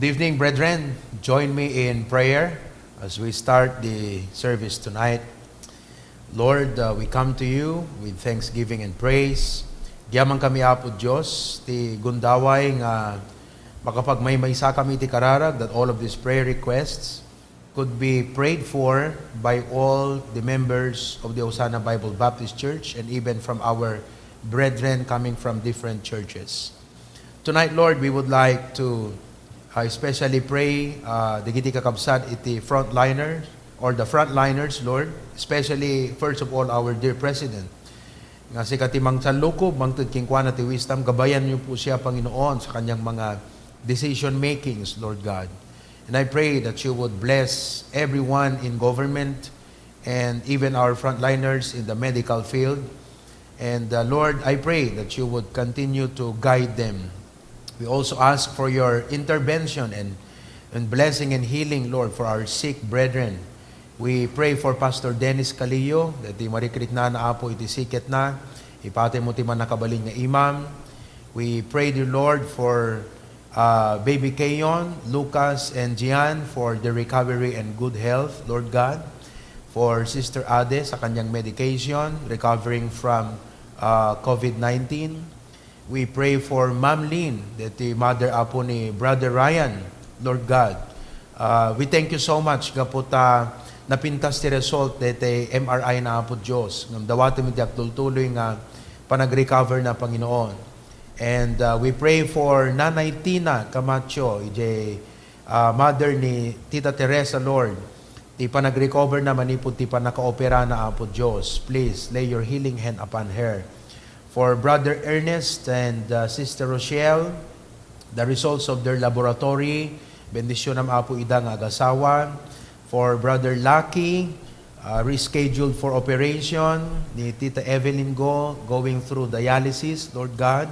Good evening, brethren. Join me in prayer as we start the service tonight. Lord, we come to you with thanksgiving and praise. Diyaman kami, Apo Diyos, ti gundaway nga makapagmaymaysa kami ti kararag that all of these prayer requests could be prayed for by all the members of the Osana Bible Baptist Church and even from our brethren coming from different churches. Tonight, Lord, we would like to especially pray digiti kakabsat iti frontliners or the frontliners, Lord, especially first of all our dear President. Nga si Katimang Sanlukob, mangtid kingkwana ti wisdom, gabayan niyo po siya, Panginoon, sa kanyang mga decision makings, Lord God. And I pray that you would bless everyone in government and even our frontliners in the medical field. And Lord, I pray that you would continue to guide them. We also ask for your intervention and blessing and healing, Lord, for our sick brethren. We pray for Pastor Dennis Calillo, that di marikrit na apo iti siket na, ipate mo ti man nakabaling nga imam. We pray, dear Lord, for Baby Kayon, Lucas, and Gian for their recovery and good health, Lord God. For Sister Ade sa kanyang medication, recovering from COVID-19. We pray for Ma'am Lynn, that the mother apo ni Brother Ryan, Lord God. We thank you so much, kaputa napintas ti result dete MRI na apo Diyos. Ngamdawati mo diak tultuloy nga panag-recover na Panginoon. And we pray for Nanay Tina Camacho, mother ni Tita Teresa, Lord. Ti panag-recover na manipod ti panaka-opera na apo Diyos. Please lay your healing hand upon her. For Brother Ernest and Sister Rochelle, the results of their laboratory, bendisyon ng apo idang agasawa. For Brother Lucky, rescheduled for operation, ni Tita Evelyn going through dialysis, Lord God.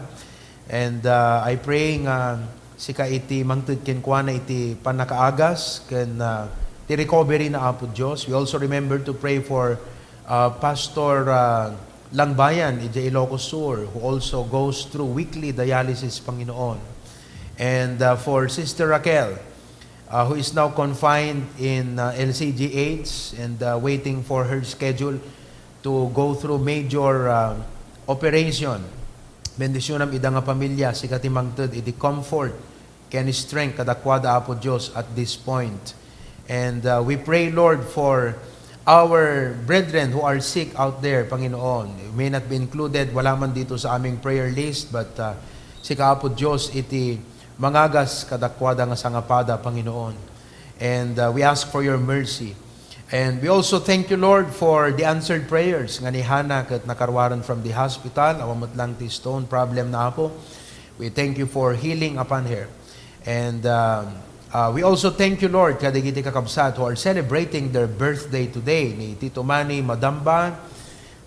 And I pray nga sika iti mangtud kenkwana iti panakaagas ken ti recovery na apo Dios. We also remember to pray for Pastor Langbayan iti Ilocos Sur, who also goes through weekly dialysis, Panginoon. And for Sister Raquel, who is now confined in LCGH and waiting for her schedule to go through major operation. Bendisyon ida nga pamilya, si katimangtod, iti comfort, ken strength, kadakwada apo Diyos at this point. And we pray, Lord, for our brethren who are sick out there, Panginoon. It may not be included, wala man dito sa aming prayer list, but si kaapo Diyos, iti mangagas kadakwada nga sangapada, Panginoon. And we ask for your mercy. And we also thank you, Lord, for the answered prayers nga ni Hannah kat nakarwaran from the hospital, awamot lang ti stone problem na apo. We thank you for healing upon her. And we also thank you, Lord, kadigiti kakabsat who are celebrating their birthday today, ni Tito Manny Madamba.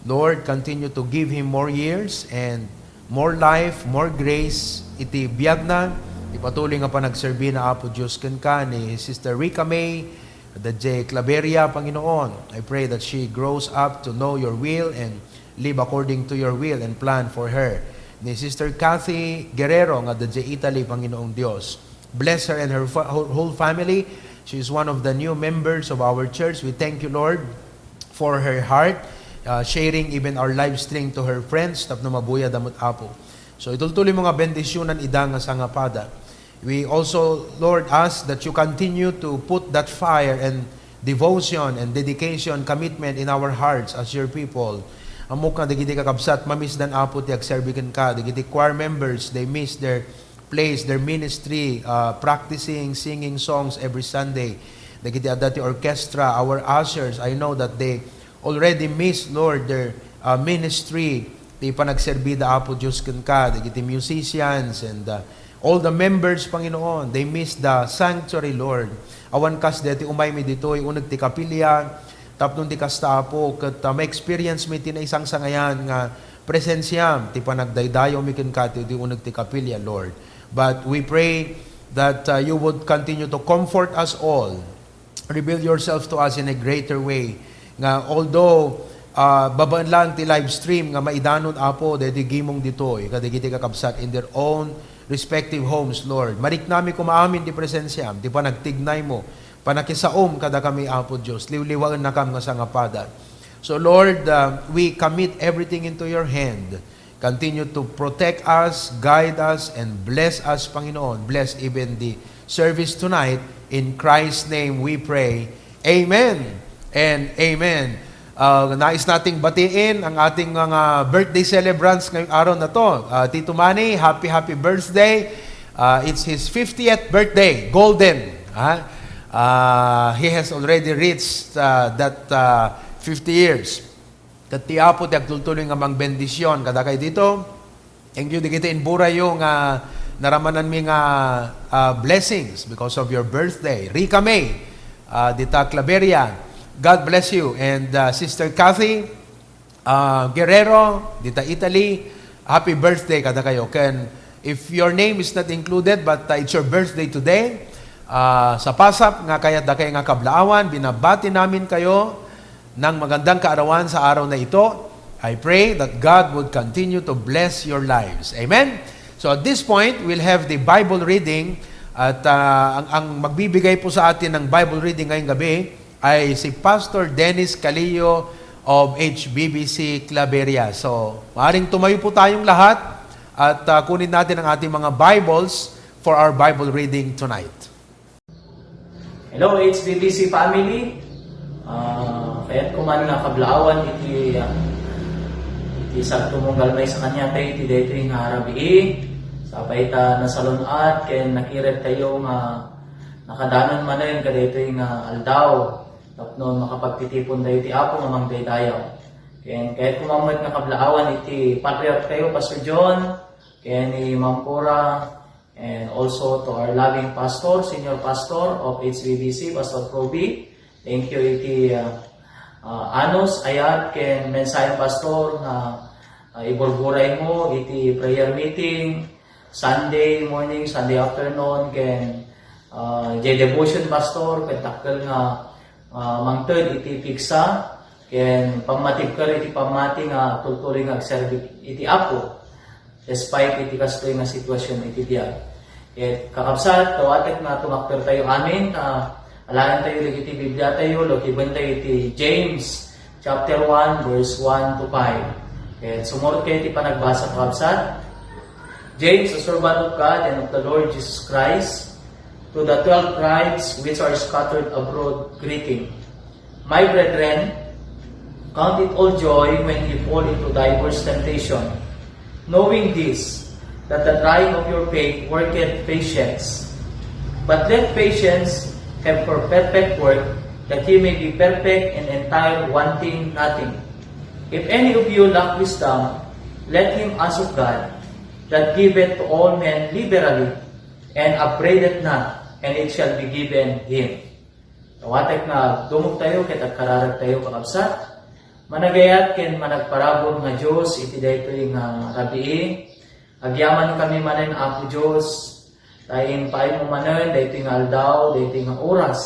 Lord, continue to give him more years and more life, more grace. Iti biyag na, ipatuloy nga pa nagserbi na apo Diyos ka ni Sister Rica May, the J. Claveria, Panginoon. I pray that she grows up to know your will and live according to your will and plan for her. Ni Sister Kathy Guerrero, nga the J. Italy, Panginoong Diyos. Bless her and her whole family. She is one of the new members of our church. We thank you, Lord, for her heart, sharing even our live stream to her friends, tapno mabuya damot apo. So itultuloy mga bendisyonan idang nga sangapada. We also, Lord, ask that you continue to put that fire and devotion and dedication, commitment in our hearts as your people. Amok na digiti kakabsat, mamis dan apo ti agserbikan ka. Digiti choir members, they miss their place, their ministry, practicing, singing songs every Sunday. Digiti adati orchestra, our ushers, I know that they already miss, Lord, their ministry. Di panagserbida apo Diyos ka. Digiti musicians and all the members, Panginoon, they miss the sanctuary, Lord. Awan kas deti umay mi ditoy uneg ti kapilya, tapnon ti kasta apo ket ma-experience mi ti na isang sangayan nga presensyam ti panagdaydayo mi ken ti uneg ti kapilya, Lord. But we pray that you would continue to comfort us all. Reveal yourself to us in a greater way. Nga although babaan lang ti live stream nga maidanon apo dedi gimong ditoy kadigiti kakabsat in their own respective homes, Lord. Marik nami kumaamin di presensyam, di pa nagtignay mo, panakisaom kada kami, Apo Diyos, liwliwaan na kam nga sa ngapadat. So Lord, we commit everything into your hand. Continue to protect us, guide us, and bless us, Panginoon. Bless even the service tonight. In Christ's name we pray. Amen and amen. Nais nating batiin ang ating mga birthday celebrants ngayong araw na to. Tito Manny, happy birthday. It's his 50th birthday, golden. He has already reached that 50 years. Katiapo ti agtultuloy nga mang bendisyon kada kay dito. Thank you di kita inbura yung naramanan mi nga blessings because of your birthday. Rica May, dita Claveria, God bless you. And Sister Kathy Guerrero, dita Italy, happy birthday kada kayo. If your name is not included but it's your birthday today, sa pasap nga kaya da kayo nga kablaawan, binabati namin kayo ng magandang kaarawan sa araw na ito. I pray that God would continue to bless your lives. Amen? So at this point, we'll have the Bible reading. At ang magbibigay po sa atin ng Bible reading ngayong gabi ay si Pastor Dennis Calillo of HBBC Claveria. So, maaaring tumayo po tayong lahat at kunin natin ang ating mga Bibles for our Bible reading tonight. Hello HBBC family. Kaya't kuman nga kablaawan iti sakto mong galmay sa kanya tayo iti dayto nga harabi sa paita na salunat ken nakiret tayo nga nakadanon man na kadayto nga aldaw tapno makapagtitipon dayo iti apo nga mangdaydayaw ken kahit kumamot nga kablaawan iti patriarch tayo Pastor John ken ni Ma'am Cora and also to our loving pastor, senior pastor of HBBC, Pastor Provy. Thank you iti Anos ayat ken mensaheng pastor nga iburburay mo iti prayer meeting Sunday morning, Sunday afternoon ken devotion pastor ken takkel nga mangted iti piksa ken pammatib iti pamati nga tultuloy nga agserbi iti apo despite iti kastoy nga sitwasyon iti diya. Et kakabsat tawatek nga tumakper tayo amin alahan tayo iti Biblia tayo, lokiban tayo iti James chapter 1 verse 1 to 5. And sumurot kayo iti panagbasa kakabsat. James, a servant of God and of the Lord Jesus Christ, to the 12 tribes which are scattered abroad, greeting. My brethren, count it all joy when you fall into diverse temptation, knowing this, that the trying of your faith worketh patience. But let patience have perfect work, that ye may be perfect and entire, wanting nothing. If any of you lack wisdom, let him ask of God, that giveth to all men liberally, and upbraideth not, and it shall be given him. Tawatek na dumog tayo, ket agkararag tayo kakabsat. Managayat ken managparabon nga Dios iti daytoy nga rabii. Agyaman kami manen Apo Dios. Dahil paay mo manen, dahil nga aldaw, dahil nga oras,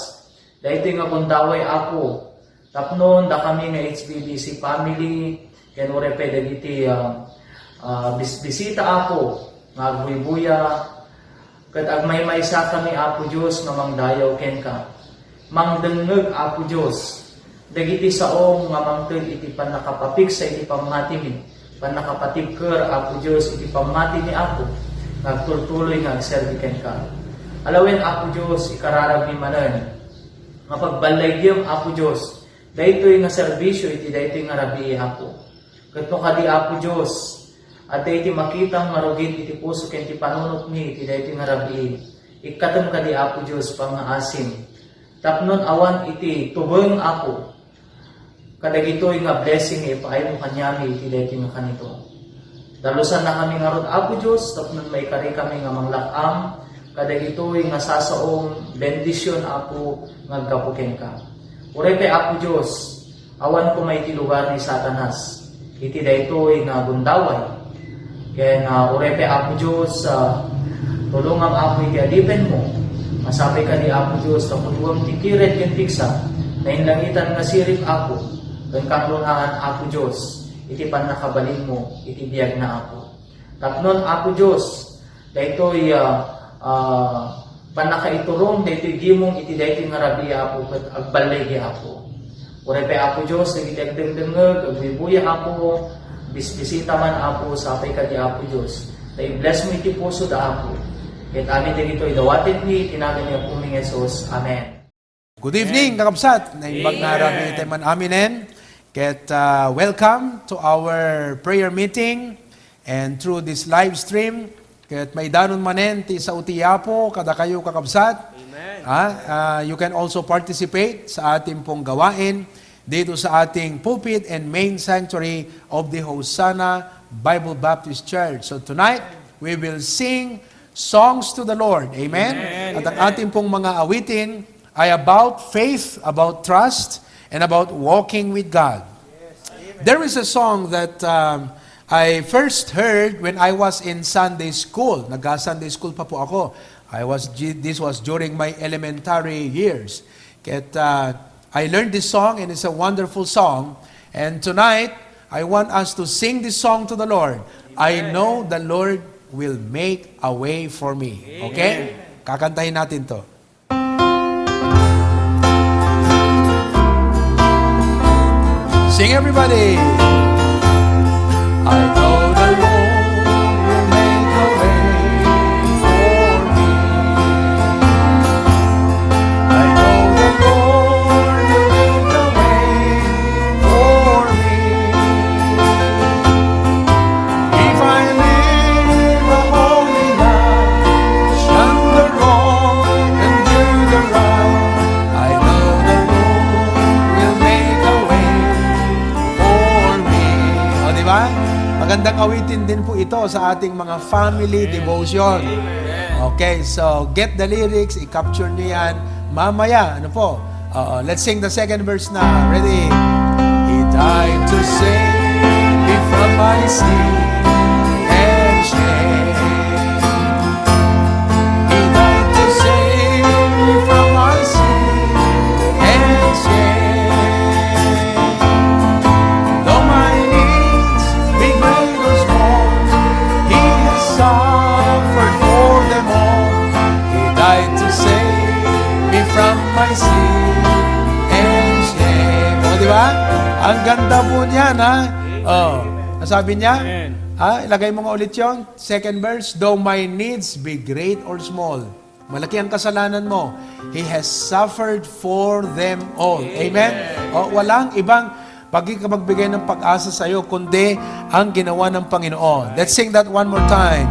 dahil nga bundaway ako. Tapnon, da kami nga HBBC family, ken urepe dagiti bisita ako, nga agbuy-buya, kat agmay-may sa kami Apo Diyos nga mangdayaw ken ka. Mangdengeg Apo Diyos, dagiti saong nga mangted iti panakapapik sa iti pamati mi, panakapatibker Apo Diyos iti pamati ni Apo, nagtultuloy nga agserbiken ka. Alawin Apo Diyos, ikararag ni manen, nga pagbalaygyam Apo Diyos, daytoy nga serbisyo iti daytoy nga rabii Apo. Katno kadi Apo Diyos, at iti makitang marugit iti puso ken iti panunot ni iti daytoy nga rabii. Ikatom kadi Apo Diyos pangaasim. Tapnon awan iti tubeng Apo. Kadagitoy nga blessing ipaay mo kanyami iti daytoy nga kanito. Dalusan na kami nga rod Apo Diyos, tapnon may kari kami nga manglakam, kadagitoy nga sasaong bendisyon Apo nga gapuken ka. Urepe Apo Diyos, awan ko may iti lugar ni Satanas, iti daytoy nga bundaway. Ken urepe Apo Diyos, tulungam Apo iti adipen mo, masabi ka ni Apo Diyos, tapuluwang tikiret ken tiksa, na inlangitan nga sirip Apo, ken kanglungaan Apo Diyos, iti pan nakabalin mo, iti biyag na Apo. Tapnon Apo Diyos, daytoy panakaiturong daytoy gimong iti daytoy nga rabi Apo ket agbalay gi Apo. Uray pa Apo Dios iti agdengdengeg agbibuya Apo bisbisita man Apo sapay ka di Apo Dios. Tay bless mo iti puso da Apo. Ket amin dagitoy dawaten ni tinagan ni Apo ning Jesus. Amen. Good evening, kakabsat. Naimbag na rabi tayo man aminen. Ket welcome to our prayer meeting and through this live stream. Ket may danon manen ti sa utiyapo kada kayo kakabsat. Amen. You can also participate sa ating pong gawain dito sa ating pulpit and main sanctuary of the Hosanna Bible Baptist Church. So tonight, we will sing songs to the Lord. Amen? Amen. At ang ating pong mga awitin ay about faith, about trust, and about walking with God. Yes. There is a song that I first heard when I was in Sunday school. Nag-Sunday school pa po ako. This was during my elementary years. I learned this song and it's a wonderful song. And tonight, I want us to sing this song to the Lord. Amen. I know the Lord will make a way for me. Okay? Amen. Kakantahin natin to. Sing everybody! I know the Lord will make a way for me. I know the Lord will make a way for me. If I live a holy life, shun the wrong and do the right, I know the Lord will make a way for me. O, diba? Magandang awitin din po ito sa ating mga family devotion. Okay, so get the lyrics, i-capture nyo yan. Mamaya, ano po? Let's sing the second verse na. Ready? He died to save me from my sin and shame. He died to save me from my sin and shame. Though my needs be great or small, He has suffered for them all. He died to save me from my sin and shame. O, di ba? Ang ganda po niyan, ha? Nasabi niya? Ilagay mo nga ulit yun. Second verse, though my needs be great or small, malaki ang kasalanan mo, He has suffered for them all. Amen? Walang ibang pagkikapagbigay ng pag-asa sa iyo, kundi ang ginawa ng Panginoon. Let's sing that one more time.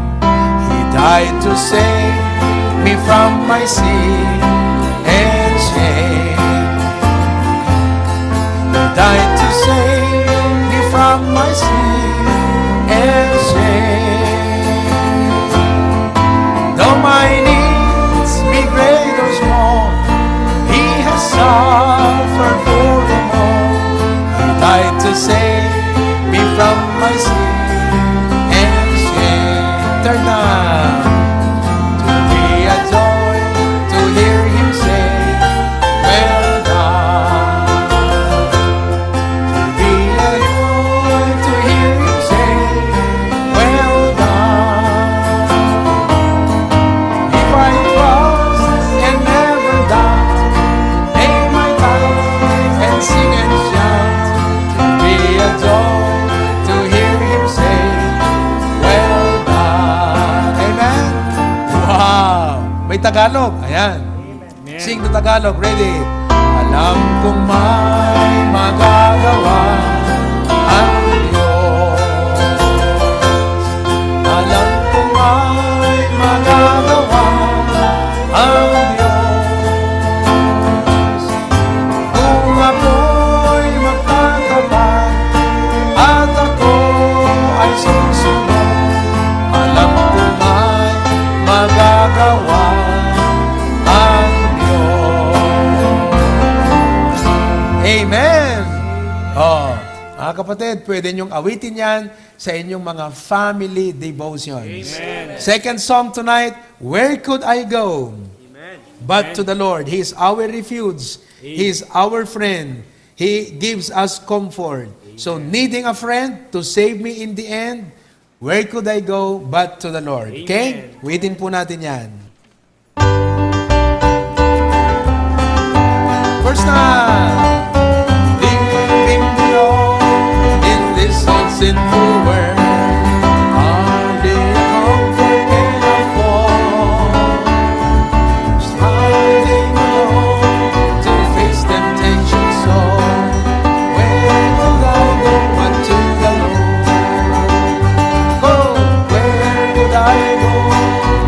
He died to save me from my sin and shame. He died to save me from my sin and shame. Though my needs be great or small, He has suffered for them all. He died to save me from my sin and shame. Turn down. To be a joy to hear Him say, well done. To be a joy to hear Him say, well done. If I trust and never doubt, name my life and sing and shout. To be a joy to hear Him say, well done. Amen? Wow! May Tagalog. Ayan. Sing the Tagalog. Ready? Alam kong may magagawa ang Diyos. Alam kong may magagawa ang Diyos. Kung ako'y magtatapat at ako ay susunod, alam kong may magagawa ang Diyos. Amen! Mga kapatid, pwede niyong awitin yan sa inyong mga family devotions. Amen. Second song tonight, Where Could I Go? Amen. But to the Lord. He is our refuge. He is our friend. He gives us comfort. Amen. So needing a friend to save me in the end, Where could I go but to the Lord? Amen. Okay? Waitin po natin yan. First time. Living alone in this old sinful world. Hardly comfort can afford. Striving alone to face temptation so. Where could I go but to the Lord? Go, where could I go?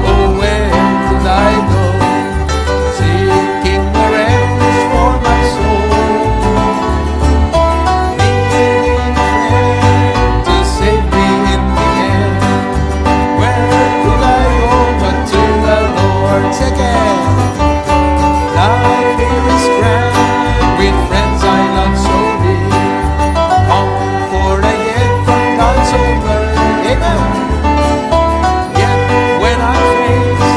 Oh, where could I go? Seeking a refuge for my soul. Needing a friend to save me in the end. Where could I go but to the Lord? Second, life here is grand with friends I love so dear. Comfort I get from God's own word. Amen. Yet when I face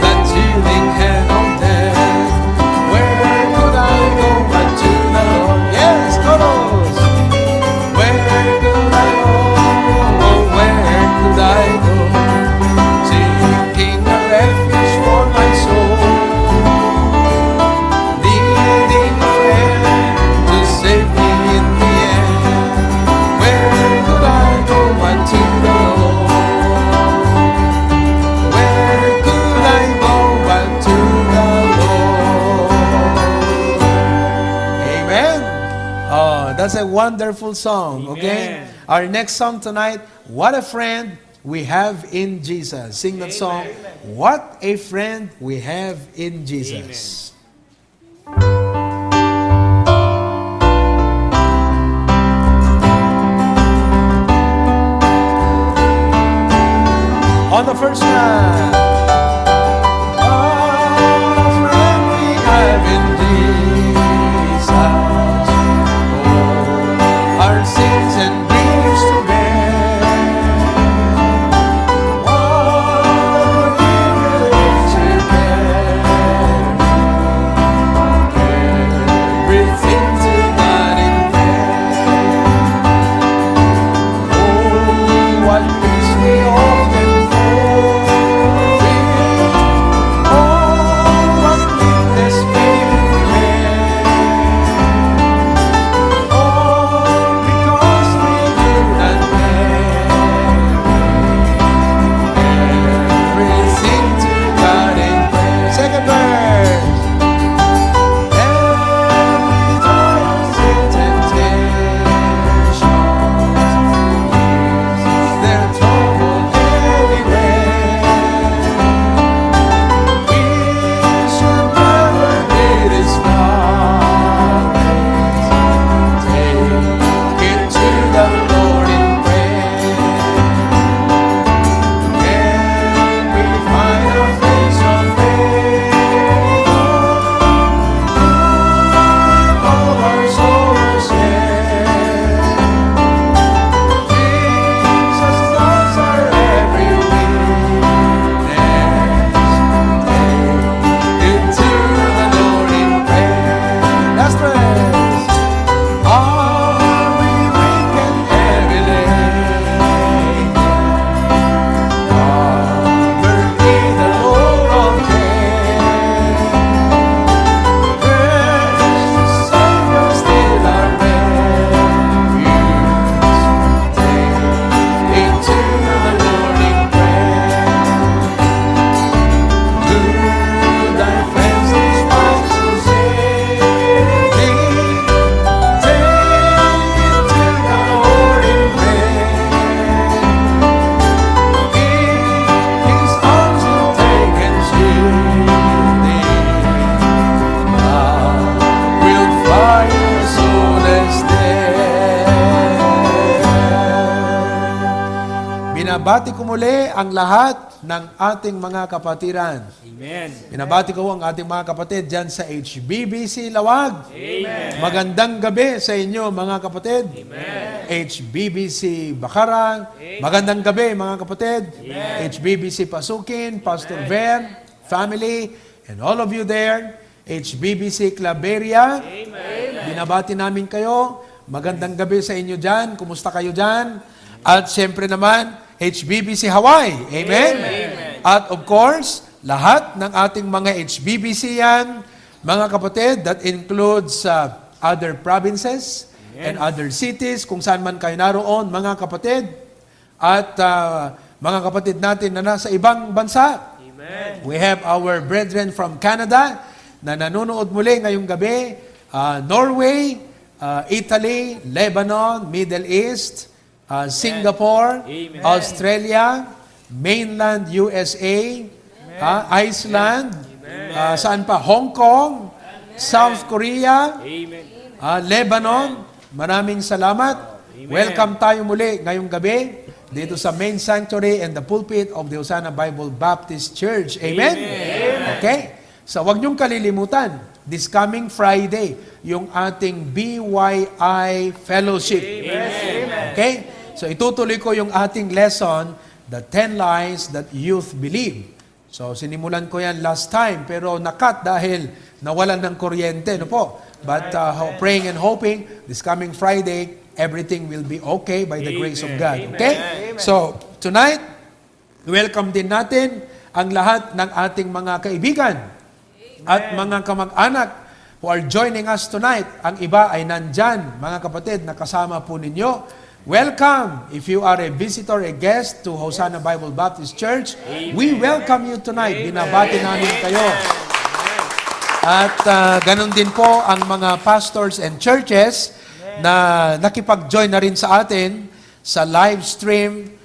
that chilling hand of death, where could I go but to the Lord? Yes, chorus. Where could I go? Oh, where could I go? Seeking a refuge for my soul. Needing a friend to save me in the end. Where could I go but to the Lord? Where could I go but to the Lord? Amen. Oh, that's a wonderful song, okay? Amen. Our next song tonight, What a Friend We Have in Jesus. Sing that song, What a Friend We Have in Jesus. On the first time. What a friend we have in Jesus. Oh, our sins and griefs to bear. What a privilege to bear. Everything to God in prayer. Oh, what peace we often Binabati ko muli ang lahat ng ating mga kapatiran. Amen. Binabati ko ang ating mga kapatid dyan sa HBBC Lawag. Amen. Magandang gabi sa inyo mga kapatid. Amen. HBBC Bacarang. Magandang gabi mga kapatid. Amen. HBBC Pasukin, Pastor Ver, family, and all of you there. HBBC Claveria. Amen. Binabati namin kayo. Magandang gabi sa inyo dyan. Kumusta kayo dyan? At siyempre naman, HBBC Hawaii. Amen? At of course, lahat ng ating mga HBBC yan, mga kapatid, that includes other provinces and other cities, kung saan man kayo naroon, mga kapatid, at mga kapatid natin na nasa ibang bansa. Amen. We have our brethren from Canada na nanonood muli ngayong gabi, Norway, Italy, Lebanon, Middle East, Singapore, Amen. Australia, mainland USA, Iceland, saan pa? Hong Kong, South Korea, Amen. Lebanon. Maraming salamat. Welcome tayo muli ngayong gabi dito sa main sanctuary and the pulpit of the Hosanna Bible Baptist Church. Amen? Okay? So, wag niyong kalilimutan, this coming Friday, yung ating BYI Fellowship. Amen. Okay? So, itutuloy ko yung ating lesson, the 10 lies that youth believe. So, sinimulan ko yan last time, pero nakat dahil nawalan ng kuryente, no po? But praying and hoping, this coming Friday, everything will be okay by the grace of God. Okay? So, tonight, welcome din natin ang lahat ng ating mga kaibigan at mga kamag-anak who are joining us tonight. Ang iba ay nandyan, mga kapatid, na kasama po ninyo. Welcome! If you are a visitor, a guest to Hosanna Bible Baptist Church, we welcome you tonight. Binabati namin kayo. At ganun din po ang mga pastors and churches na nakipag-join na rin sa atin sa live stream,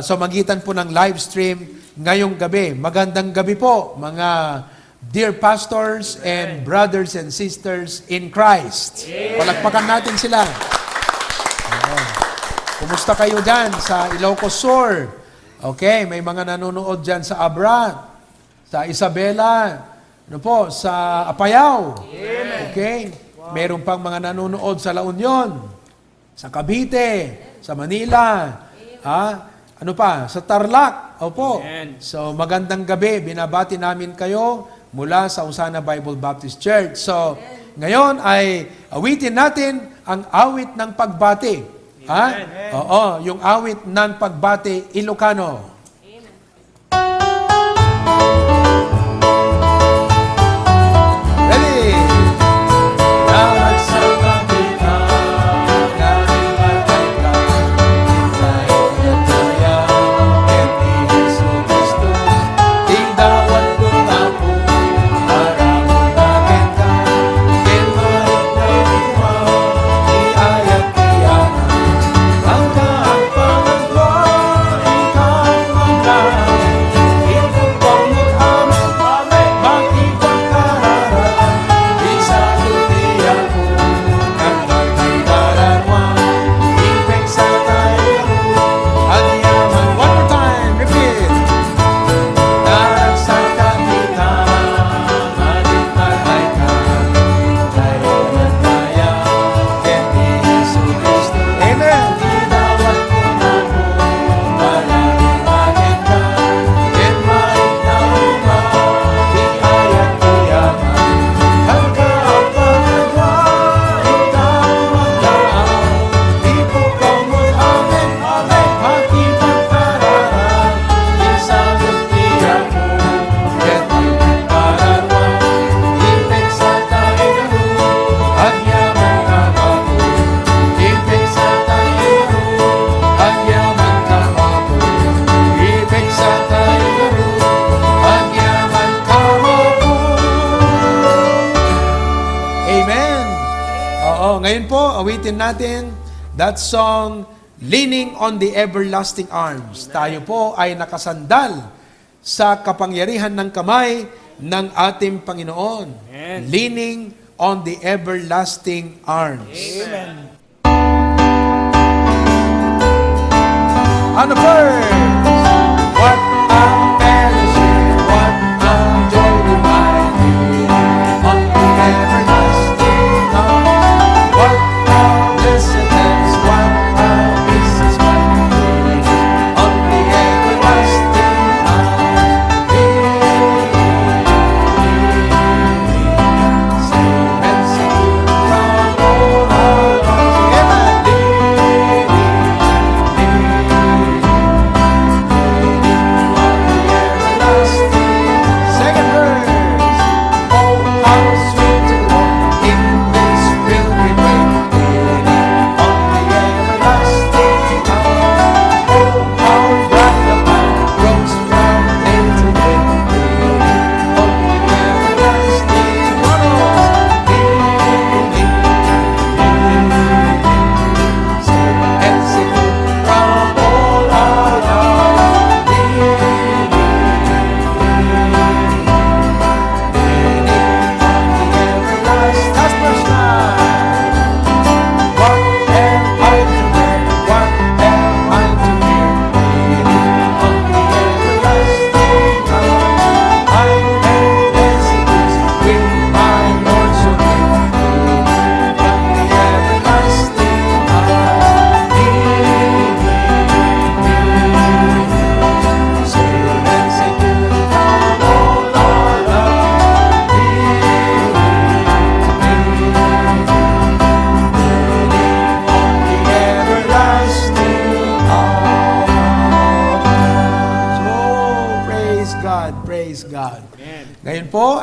sa magitan po ng live stream ngayong gabi. Magandang gabi po, mga dear pastors and brothers and sisters in Christ. Palakpakan natin sila. Kumusta kayo dyan sa Ilocos Sur? Okay, may mga nanonood dyan sa Abra, sa Isabela, ano po, sa Apayao. Okay, meron pang mga nanonood sa La Union, sa Cavite, sa Manila, ano pa, sa Tarlac. Opo. So, magandang gabi. Binabati namin kayo mula sa Hosanna Bible Baptist Church. So, ngayon ay awitin natin ang awit ng pagbati. Oo, yung awit ng pagbati Ilocano. Ready? Ngayon po, awitin natin that song, Leaning on the Everlasting Arms. Tayo po ay nakasandal sa kapangyarihan ng kamay ng ating Panginoon. Amen. Leaning on the Everlasting Arms. Amen. On the first, what a fellowship, what a joy divine, on the everlasting arms, what a blessedness, what a peace is mine, on the everlasting arms, safe and secure from all our wrongs. Amen.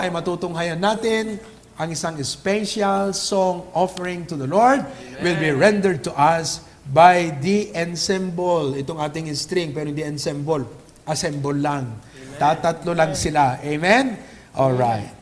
ay matutunghayan natin ang isang special song offering to the Lord. Will be rendered to us by the ensemble. Itong ating string, pero hindi ensemble. Assemble lang. Tatatlo lang sila. Amen? Alright.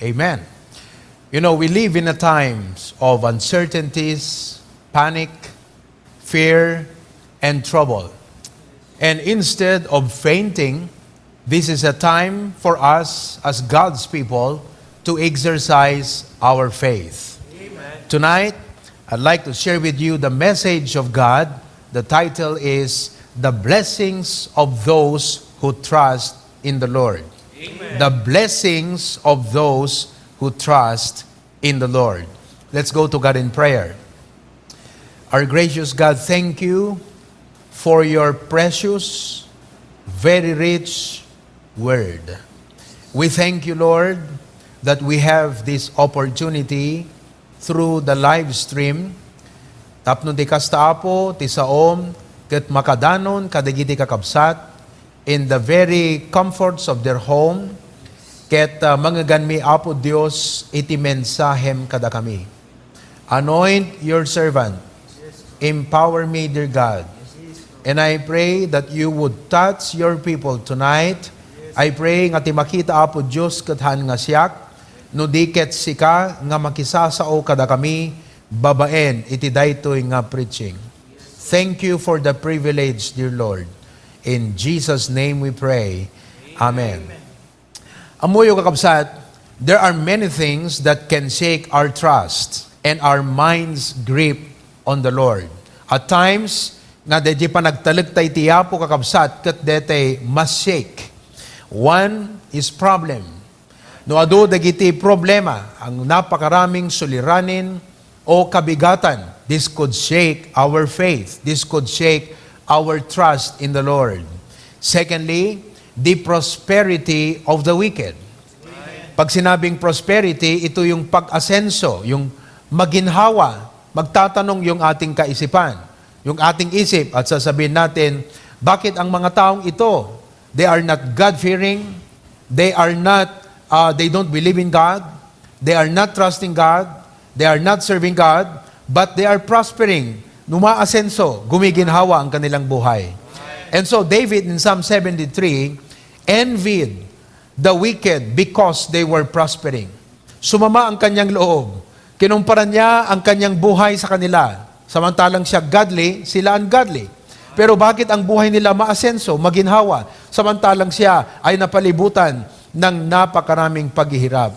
Amen. You know, we live in a times of uncertainties, panic, fear, and trouble. And instead of fainting, this is a time for us as God's people to exercise our faith. Amen. Tonight, I'd like to share with you the message of God. The title is The Blessings of Those Who Trust in the Lord. Amen. The blessings of those who trust in the Lord. Let's go to God in prayer. Our gracious God, thank you for your precious, very rich word. We thank you, Lord, that we have this opportunity through the live stream. Tapno di kastaapo, ti saom, ket makadanon, kadagiti kakabsat, in the very comforts of their home, ket mangaganmi apo Dios iti mensahem kada kami. Anoint your servant. Empower me, dear God. And I pray that you would touch your people tonight. I pray nga ti makita apo Dios kathan nga siyak, no di ket sika nga makisasao kada kami, babaen iti daytoy nga preaching. Thank you for the privilege, dear Lord. In Jesus' name we pray. Amen. Amuyo kakabsat, there are many things that can shake our trust and our mind's grip on the Lord. At times, nga di pa nagtalagtay tiyapo kakabsat, kat dete mas shake. One is problem. No ado dagiti problema, ang napakaraming suliranin o kabigatan. This could shake our faith. This could shake our trust in the Lord. Secondly, the prosperity of the wicked. Pag sinabing prosperity, ito yung pag-asenso, yung maginhawa, magtatanong yung ating kaisipan, yung ating isip, at sasabihin natin, bakit ang mga taong ito, they are not God-fearing, they don't believe in God, they are not trusting God, they are not serving God, but they are prospering, numaasenso, gumiginhawa ang kanilang buhay. And so David in Psalm 73 envied the wicked because they were prospering. Sumama ang kanyang loob. Kinumpara niya ang kanyang buhay sa kanila. Samantalang siya godly, sila ungodly. Pero bakit ang buhay nila maasenso, maginhawa, samantalang siya ay napalibutan ng napakaraming paghihirap?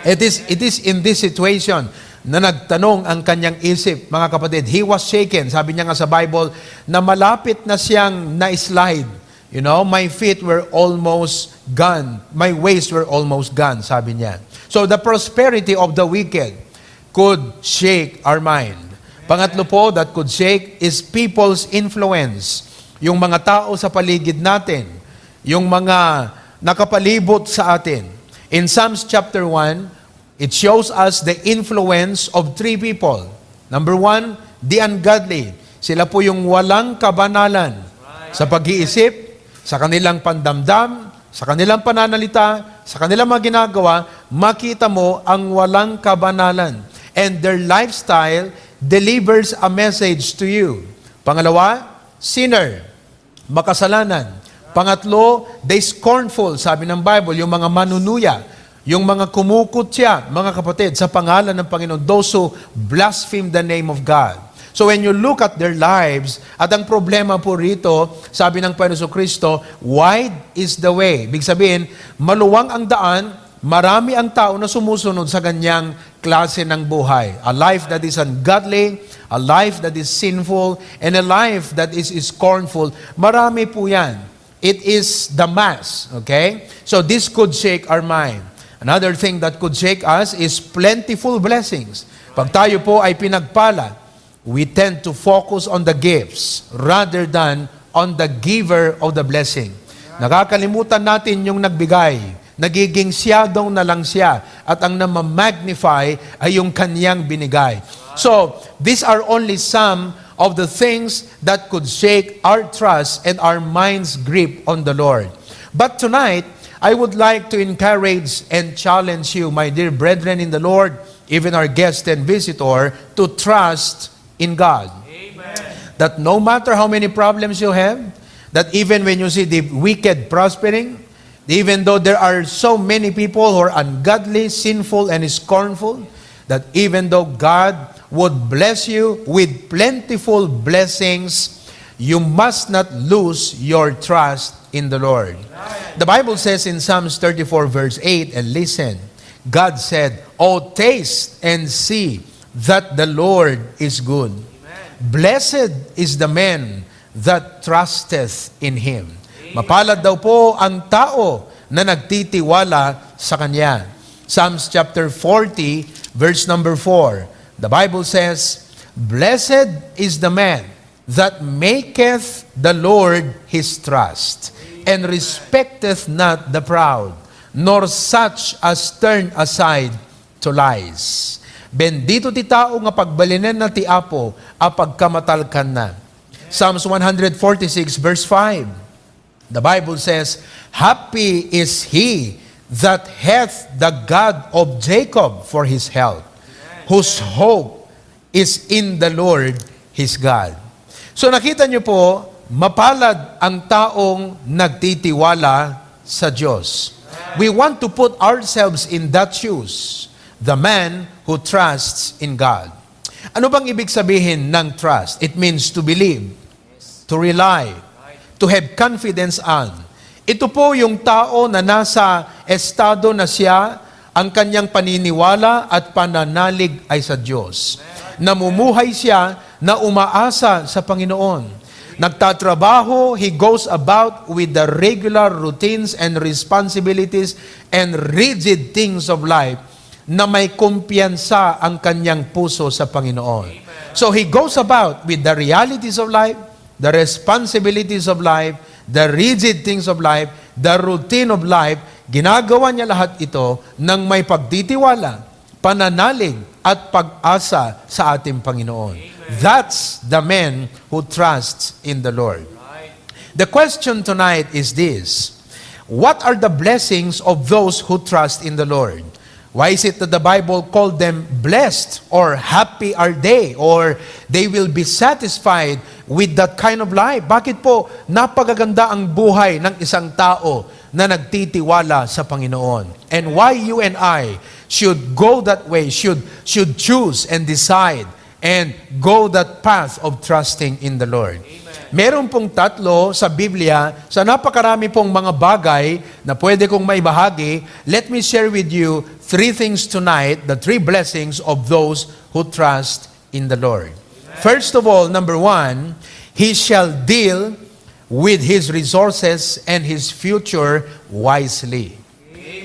It is in this situation na nagtanong ang kanyang isip, mga kapatid. He was shaken. Sabi niya nga sa Bible na malapit na siyang na-slide. You know, my feet were almost gone. My ways were almost gone, sabi niya. So the prosperity of the wicked could shake our mind. Pangatlo po, that could shake is people's influence. Yung mga tao sa paligid natin, yung mga nakapalibot sa atin. In Psalms chapter 1, it shows us the influence of three people. Number 1, the ungodly. Sila po yung walang kabanalan sa pag-iisip, sa kanilang pandamdam, sa kanilang pananalita, sa kanilang mga ginagawa, makita mo ang walang kabanalan. And their lifestyle delivers a message to you. Pangalawa, sinner, makasalanan. Pangatlo, they scornful, sabi ng Bible, yung mga manunuya, yung mga kumukutya, mga kapatid, sa pangalan ng Panginoon, those who blaspheme the name of God. So when you look at their lives, at ang problema po rito, sabi ng Panginoon Kristo, wide is the way. Ibig sabihin, maluwang ang daan, marami ang tao na sumusunod sa ganyang klase ng buhay. A life that is ungodly, a life that is sinful, and a life that is scornful. Marami po yan. It is the mass, okay? So this could shake our mind. Another thing that could shake us is plentiful blessings. Pag tayo po ay pinagpala, we tend to focus on the gifts rather than on the giver of the blessing. Nakakalimutan natin yung nagbigay. Nagiging siyadong na lang siya at ang namamagnify ay yung kanyang binigay. So, these are only some of the things that could shake our trust and our mind's grip on the Lord. But tonight, I would like to encourage and challenge you, my dear brethren in the Lord, even our guest and visitor, to trust in God. Amen. That no matter how many problems you have, that even when you see the wicked prospering, even though there are so many people who are ungodly, sinful, and scornful, that even though God would bless you with plentiful blessings, you must not lose your trust in the Lord. The Bible says in Psalms 34 verse 8, and listen, God said, "Oh, taste and see that the Lord is good. Blessed is the man that trusteth in Him." Mapalad daw po ang tao na nagtitiwala sa Kanya. Psalms chapter 40, verse number 4. The Bible says, "Blessed is the man that maketh the Lord his trust, and respecteth not the proud, nor such as turn aside to lies." Bendito ti tao nga pagbalinan na ti Apo a pagkamatalkan na. Psalms 146 verse 5. The Bible says, "Happy is he that hath the God of Jacob for his help, whose hope is in the Lord his God." So nakita niyo po, mapalad ang taong nagtitiwala sa Diyos. We want to put ourselves in that shoes. The man who trusts in God. Ano bang ibig sabihin ng trust? It means to believe, to rely, to have confidence on. Ito po yung tao na nasa estado na siya, ang kanyang paniniwala at pananalig ay sa Diyos. Namumuhay siya na umaasa sa Panginoon. Nagtatrabaho, he goes about with the regular routines and responsibilities and rigid things of life na may kumpiyansa ang kanyang puso sa Panginoon. Amen. So he goes about with the realities of life, the responsibilities of life, the rigid things of life, the routine of life, ginagawa niya lahat ito ng may pagtitiwala, pananalig, at pag-asa sa ating Panginoon. That's the man who trusts in the Lord. The question tonight is this: what are the blessings of those who trust in the Lord? Why is it that the Bible called them blessed, or happy are they, or they will be satisfied with that kind of life? Bakit po napakaganda ang buhay ng isang tao na nagtitiwala sa Panginoon? And why you and I should go that way, should choose and decide and go that path of trusting in the Lord. Meron pong tatlo sa Biblia, sa napakarami pong mga bagay na pwede kong maibahagi. Let me share with you 3 things tonight, the 3 blessings of those who trust in the Lord. First of all, number 1, He shall deal with His resources and His future wisely.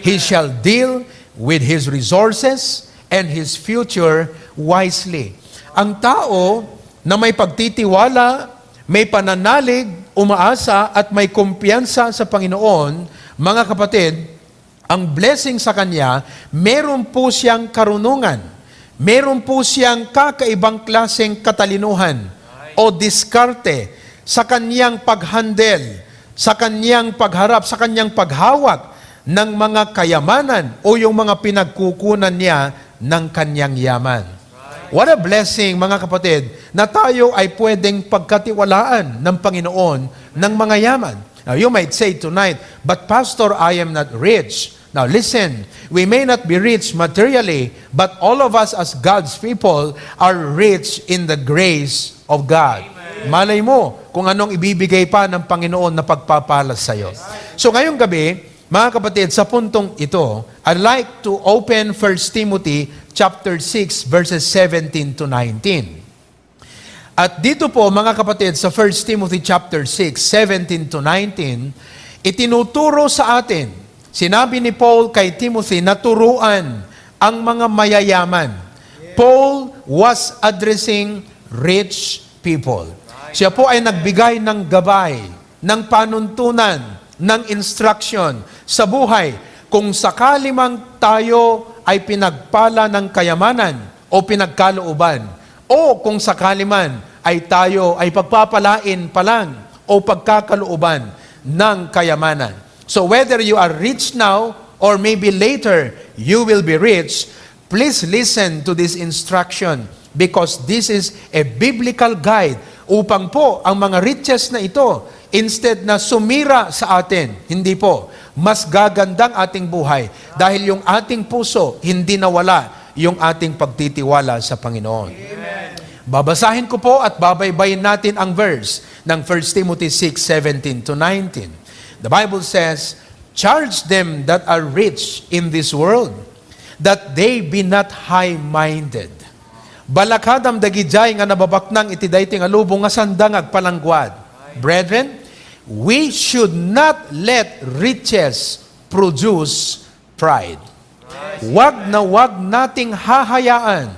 He shall deal with His resources and His future wisely. Ang tao na may pagtitiwala, may pananalig, umaasa, at may kumpiyansa sa Panginoon, mga kapatid, ang blessing sa kanya, meron po siyang karunungan. Meron po siyang kakaibang klaseng katalinuhan o diskarte sa kanyang paghandle, sa kanyang pagharap, sa kanyang paghawak ng mga kayamanan o yung mga pinagkukunan niya ng kanyang yaman. What a blessing, mga kapatid, na tayo ay pwedeng pagkatiwalaan ng Panginoon ng mga yaman. Now, you might say tonight, but Pastor, I am not rich. Now, listen, we may not be rich materially, but all of us as God's people are rich in the grace of God. Malay mo kung anong ibibigay pa ng Panginoon na pagpapala sa iyo. So, ngayong gabi, mga kapatid, sa puntong ito, I'd like to open 1 Timothy chapter 6, verses 17 to 19. At dito po, mga kapatid, sa 1 Timothy chapter 6, 17 to 19, itinuturo sa atin, sinabi ni Paul kay Timothy na turuan ang mga mayayaman. Paul was addressing rich people. Siya po ay nagbigay ng gabay, ng panuntunan, ng instruction sa buhay. Kung sakali mang tayo ay pinagpala ng kayamanan o pinagkalooban, o kung sakali man ay tayo ay pagpapalain pa lang o pagkakalooban ng kayamanan. So whether you are rich now or maybe later you will be rich, please listen to this instruction because this is a biblical guide upang po ang mga riches na ito, instead na sumira sa atin, hindi po, mas gagandang ating buhay dahil yung ating puso hindi nawala yung ating pagtitiwala sa Panginoon. Amen. Babasahin ko po at babaybayin natin ang verse ng 1 Timothy 6:17 to 19. The Bible says, "Charge them that are rich in this world, that they be not high-minded. Balakadam dagijay nga nababaknang iti daytoy nga lubong nga sandang agpalangguad. Brethren, we should not let riches produce pride." Wag nating hahayaan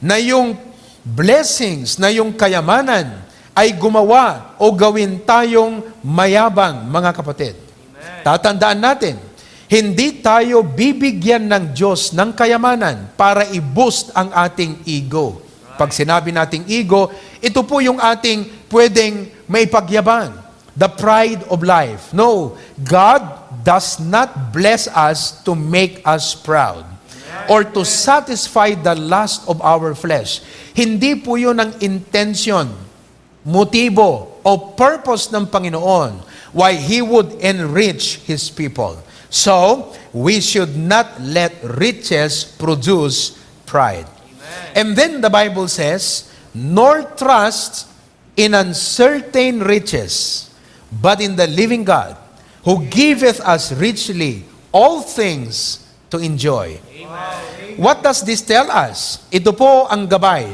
na yung blessings, na yung kayamanan ay gumawa o gawin tayong mayabang, mga kapatid. Tatandaan natin, hindi tayo bibigyan ng Diyos ng kayamanan para i-boost ang ating ego. Pag sinabi nating ego, ito po yung ating pwedeng maipagyabang. The pride of life. No, God does not bless us to make us proud or to satisfy the lust of our flesh. Hindi po yun ang intention, motibo, o purpose ng Panginoon why He would enrich His people. So, we should not let riches produce pride. Amen. And then the Bible says, "Nor trust in uncertain riches, but in the living God, who giveth us richly all things to enjoy." Amen. What does this tell us? Ito po ang gabay.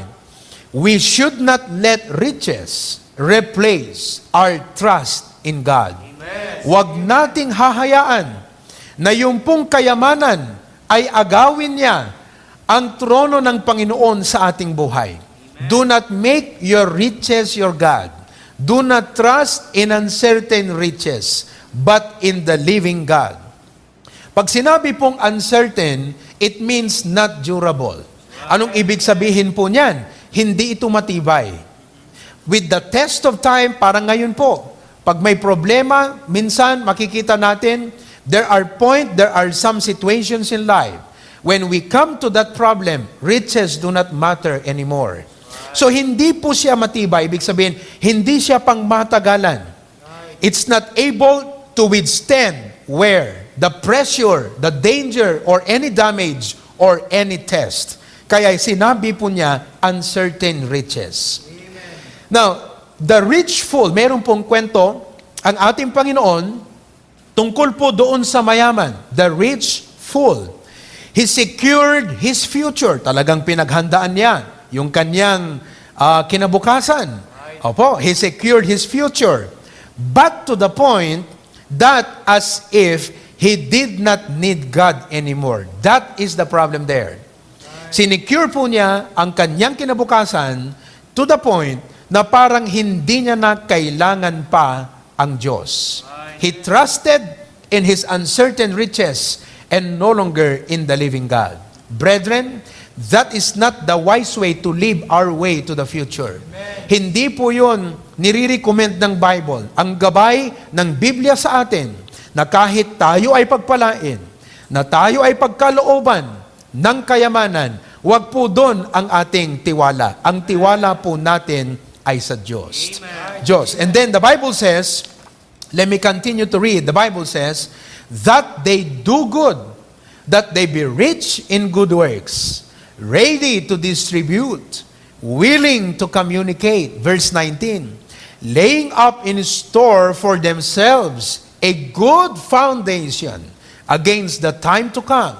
We should not let riches replace our trust in God. Amen. Huwag nating hahayaan na yung pong kayamanan ay agawin niya ang trono ng Panginoon sa ating buhay. Amen. Do not make your riches your God. Do not trust in uncertain riches, but in the living God. Pag sinabi pong uncertain, it means not durable. Anong ibig sabihin po niyan? Hindi ito matibay. With the test of time, parang ngayon po, pag may problema, minsan makikita natin, there are some situations in life when we come to that problem, riches do not matter anymore. So hindi po siya matibay, ibig sabihin, hindi siya pang matagalan. It's not able to withstand where the pressure, the danger, or any damage, or any test. Kaya sinabi po niya, uncertain riches. Now, the rich fool, meron pong kwento, ang ating Panginoon, tungkol po doon sa mayaman, the rich fool. He secured his future. Talagang pinaghandaan niya yung kanyang kinabukasan. Opo, he secured his future. But to the point that as if he did not need God anymore. That is the problem there. Sinecure po niya ang kanyang kinabukasan to the point na parang hindi niya na kailangan pa ang Diyos. He trusted in his uncertain riches and no longer in the living God. Brethren, that is not the wise way to live our way to the future. Hindi po yun nire-recommend ng Bible. Ang gabay ng Biblia sa atin na kahit tayo ay pagpalain, na tayo ay pagkalooban ng kayamanan, wag po doon ang ating tiwala. Ang tiwala po natin ay sa Diyos. Diyos. And then the Bible says, let me continue to read. The Bible says, that they do good, that they be rich in good works, ready to distribute, willing to communicate. Verse 19, laying up in store for themselves a good foundation against the time to come,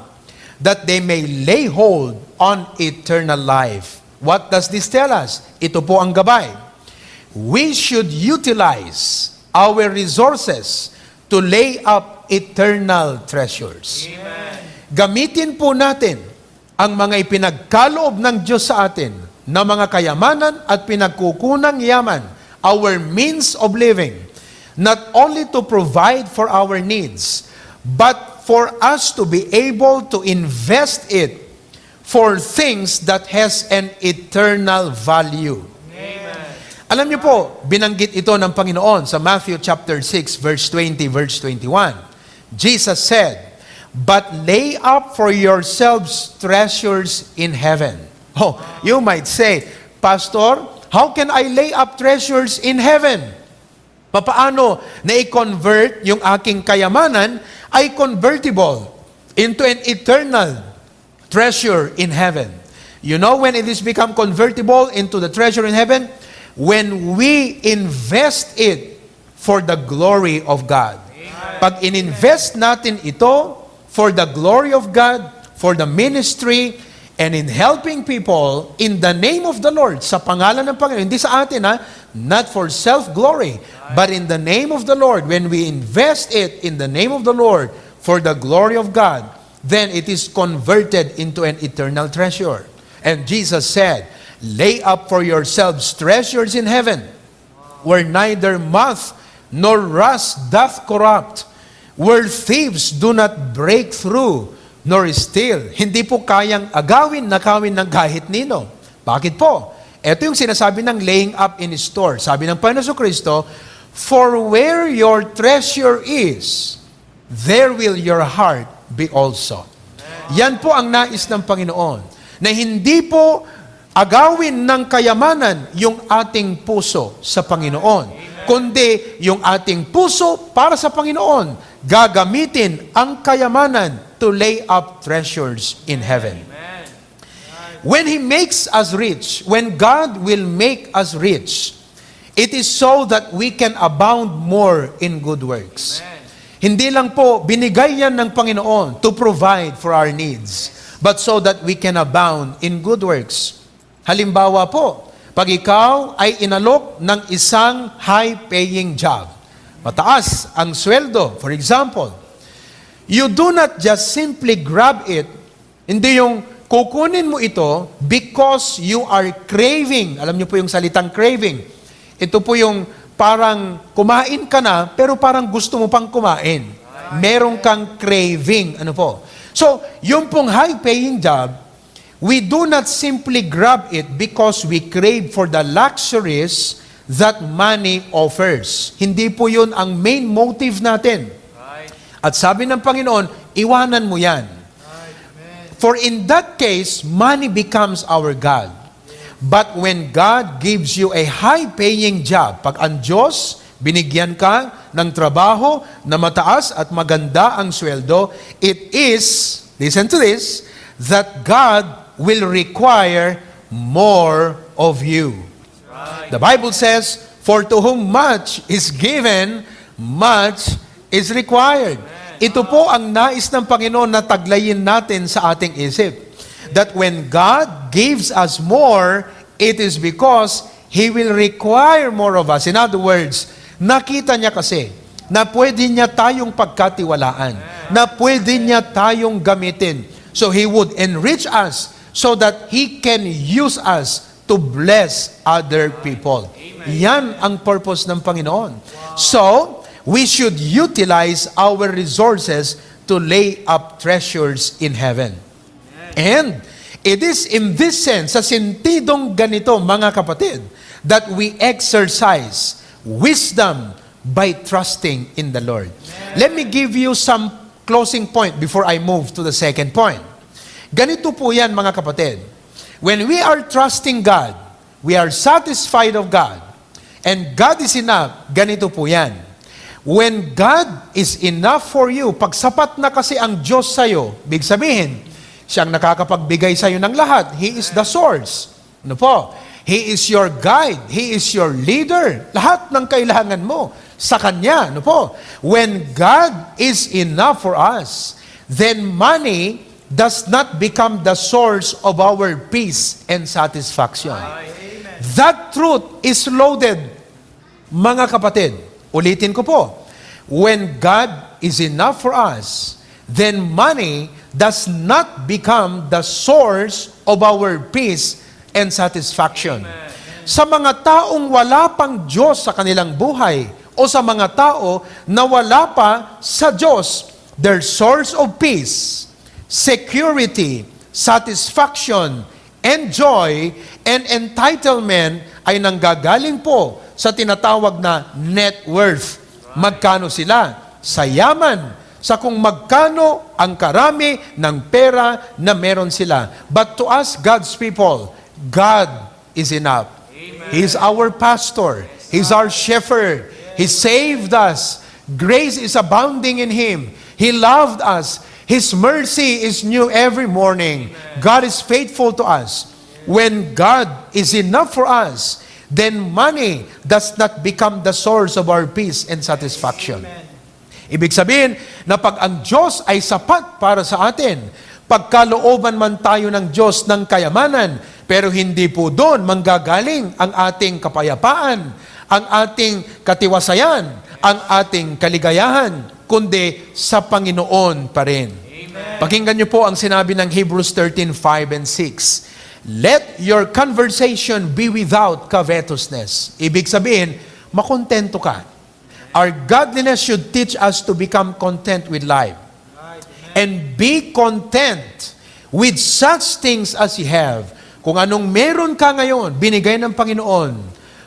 that they may lay hold on eternal life. What does this tell us? Ito po ang gabay. We should utilize our resources to lay up eternal treasures. Amen. Gamitin po natin ang mga ipinagkaloob ng Diyos sa atin na mga kayamanan at pinagkukunang yaman, our means of living, not only to provide for our needs, but for us to be able to invest it for things that has an eternal value. Amen. Alam niyo po, binanggit ito ng Panginoon sa Matthew chapter 6, verse 20, verse 21. Jesus said, but lay up for yourselves treasures in heaven. Oh, you might say, Pastor, how can I lay up treasures in heaven? Papaano na i-convert yung aking kayamanan ay convertible into an eternal treasure in heaven? You know when it is become convertible into the treasure in heaven? When we invest it for the glory of God. Pag ininvest natin ito for the glory of God, for the ministry, and in helping people in the name of the Lord, sa pangalan ng Panginoon, hindi sa atin not for self-glory, but in the name of the Lord, when we invest it in the name of the Lord for the glory of God, then it is converted into an eternal treasure. And Jesus said, lay up for yourselves treasures in heaven, where neither moth nor rust doth corrupt, where thieves do not break through, nor steal. Hindi po kayang agawin, nakawin ng kahit nino. Bakit po? Ito yung sinasabi ng laying up in store. Sabi ng Panginoon Kristo, for where your treasure is, there will your heart be also. Yan po ang nais ng Panginoon. Na hindi po agawin ng kayamanan yung ating puso sa Panginoon. Kundi yung ating puso para sa Panginoon, gagamitin ang kayamanan to lay up treasures in heaven. Amen. When He makes us rich, when God will make us rich, it is so that we can abound more in good works. Amen. Hindi lang po binigay yan ng Panginoon to provide for our needs, but so that we can abound in good works. Halimbawa po, pag ikaw ay inalok ng isang high-paying job, mataas ang sweldo, for example, you do not just simply grab it, hindi yung kukunin mo ito because you are craving. Alam niyo po yung salitang craving. Ito po yung parang kumain ka na, pero parang gusto mo pang kumain. Meron kang craving. Ano po? So, yung pong high-paying job, we do not simply grab it because we crave for the luxuries that money offers. Hindi po yun ang main motive natin. At sabi ng Panginoon, iwanan mo yan. For in that case, money becomes our God. But when God gives you a high-paying job, pag ang Diyos, binigyan ka ng trabaho na mataas at maganda ang sweldo, it is, listen to this, that God will require more of you. The Bible says, for to whom much is given, much is required. Ito po ang nais ng Panginoon na taglayin natin sa ating isip. That when God gives us more, it is because He will require more of us. In other words, nakita niya kasi na pwede niya tayong pagkatiwalaan, na pwede niya tayong gamitin. So He would enrich us so that He can use us to bless other people. Yan ang purpose ng Panginoon. So, we should utilize our resources to lay up treasures in heaven. And it is in this sense, sa sentidong ganito mga kapatid, that we exercise wisdom by trusting in the Lord. Let me give you some closing point before I move to the second point. Ganito po yan mga kapatid. When we are trusting God, we are satisfied of God, and God is enough, ganito po yan. When God is enough for you, pag sapat na kasi ang Diyos sa'yo, big sabihin, siyang nakakapagbigay sa'yo ng lahat. He is the source. Ano po? He is your guide. He is your leader. Lahat ng kailangan mo sa Kanya. Ano po? When God is enough for us, then money does not become the source of our peace and satisfaction. That truth is loaded, mga kapatid. Ulitin ko po. When God is enough for us, then money does not become the source of our peace and satisfaction. Sa mga taong wala pang Diyos sa kanilang buhay, o sa mga tao na wala pa sa Diyos, their source of peace, security, satisfaction, and joy, and entitlement ay nanggagaling po sa tinatawag na net worth. Magkano sila? Sa yaman, sa kung magkano ang karami ng pera na meron sila. But to us, God's people, God is enough. He is our pastor. He's our shepherd. He saved us. Grace is abounding in Him. He loved us. His mercy is new every morning. God is faithful to us. When God is enough for us, then money does not become the source of our peace and satisfaction. Ibig sabihin na pag ang Diyos ay sapat para sa atin, pagkalooban man tayo ng Diyos ng kayamanan, pero hindi po doon manggagaling ang ating kapayapaan, ang ating katiwasayan, ang ating kaligayahan, kundi sa Panginoon pa rin. Pakinggan niyo po ang sinabi ng Hebrews 13:5 and 6. Let your conversation be without covetousness. Ibig sabihin, makontento ka. Our godliness should teach us to become content with life. And be content with such things as you have. Kung anong meron ka ngayon, binigay ng Panginoon,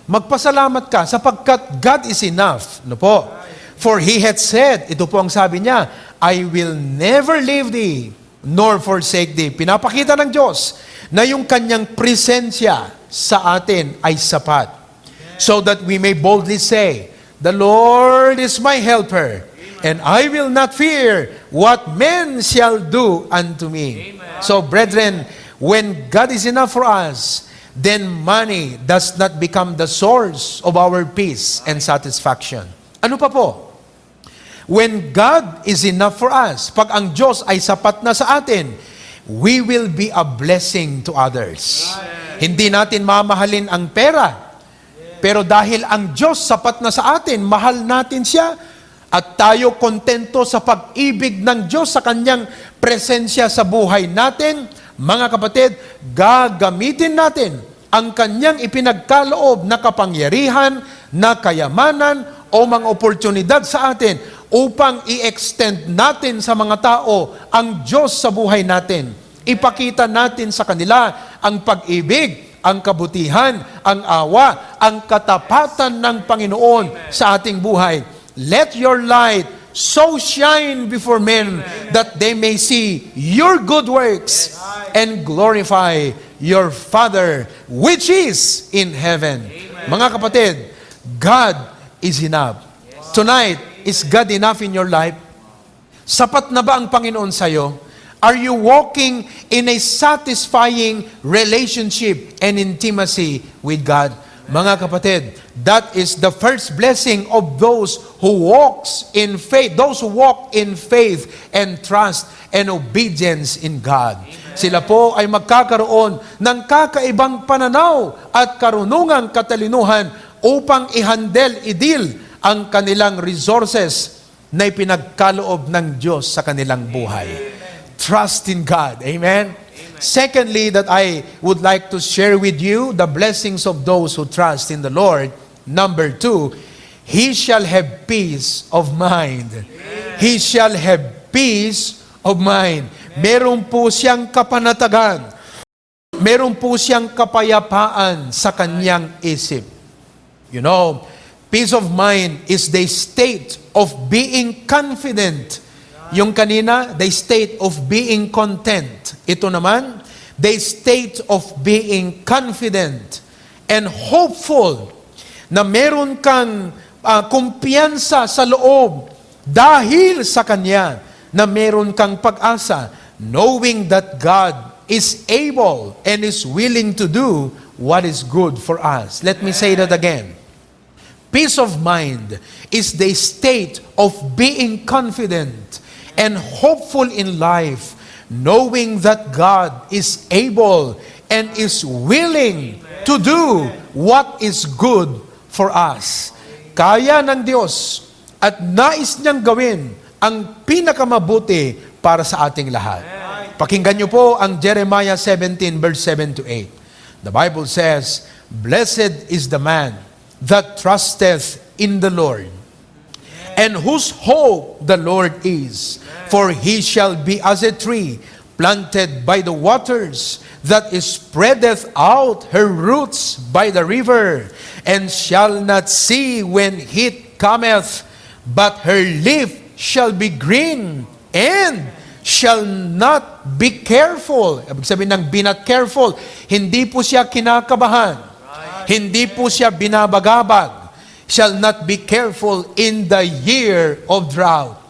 magpasalamat ka sapagkat God is enough. Ano po? For He had said, ito po ang sabi niya, I will never leave thee, nor forsake thee. Pinapakita ng Diyos na yung kanyang presensya sa atin ay sapat. So that we may boldly say, the Lord is my helper, and I will not fear what men shall do unto me. So, brethren, when God is enough for us, then money does not become the source of our peace and satisfaction. Ano pa po? When God is enough for us, pag ang Diyos ay sapat na sa atin, we will be a blessing to others. Hindi natin mamahalin ang pera, pero dahil ang Diyos sapat na sa atin, mahal natin siya, at tayo kontento sa pag-ibig ng Diyos sa kanyang presensya sa buhay natin, mga kapatid, gagamitin natin ang kanyang ipinagkaloob na kapangyarihan na kayamanan o mga oportunidad sa atin upang i-extend natin sa mga tao ang Diyos sa buhay natin. Ipakita natin sa kanila ang pag-ibig, ang kabutihan, ang awa, ang katapatan ng Panginoon sa ating buhay. Let your light so shine before men that they may see your good works and glorify your Father which is in heaven. Mga kapatid, God is enough. Tonight, is God enough in your life? Sapat na ba ang Panginoon sa'yo? Are you walking in a satisfying relationship and intimacy with God? Mga kapatid, that is the first blessing of those who walks in faith, those who walk in faith and trust and obedience in God. Sila po ay magkakaroon ng kakaibang pananaw at karunungang katalinuhan upang idil ang kanilang resources na ipinagkaloob ng Diyos sa kanilang buhay. Trust in God. Amen? Secondly, that I would like to share with you the blessings of those who trust in the Lord. Number 2, he shall have peace of mind. He shall have peace of mind. Meron po siyang kapanatagan. Meron po siyang kapayapaan sa kanyang isip. You know, peace of mind is the state of being confident. Yung kanina, the state of being content. Ito naman, the state of being confident and hopeful na meron kang kumpiyansa sa loob dahil sa Kanya na meron kang pag-asa, knowing that God is able and is willing to do what is good for us. Let me say that again. Peace of mind is the state of being confident and hopeful in life, knowing that God is able and is willing to do what is good for us. Kaya ng Diyos at nais niyang gawin ang pinakamabuti para sa ating lahat. Pakinggan niyo po ang Jeremiah 17 verse 7 to 8. The Bible says, "Blessed is the man that trusteth in the Lord, and whose hope the Lord is. For he shall be as a tree planted by the waters, that spreadeth out her roots by the river, and shall not see when heat cometh, but her leaf shall be green, and shall not be careful." Ibig sabihin ng be not careful, hindi po siya kinakabahan. Hindi po siya binabagabag. Shall not be careful in the year of drought.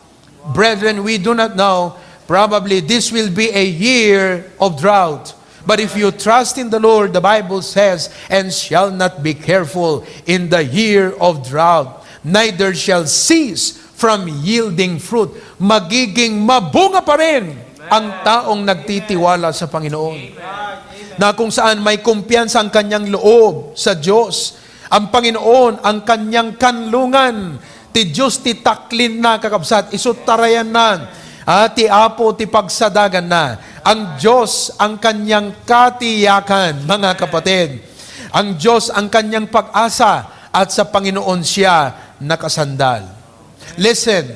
Brethren, we do not know, probably this will be a year of drought. But if you trust in the Lord, the Bible says, "And shall not be careful in the year of drought, neither shall cease from yielding fruit." Magiging mabunga pa rin ang taong nagtitiwala sa Panginoon. Na kung saan may kumpiyansa ang kanyang loob sa Diyos. Ang Panginoon, ang kanyang kanlungan, ti Diyos ti taklin na kakabsat, isutarayan na, ti apo ti pagsadagan na. Ang Diyos, ang kanyang katiyakan, mga kapatid. Ang Diyos, ang kanyang pag-asa, at sa Panginoon siya nakasandal. Listen,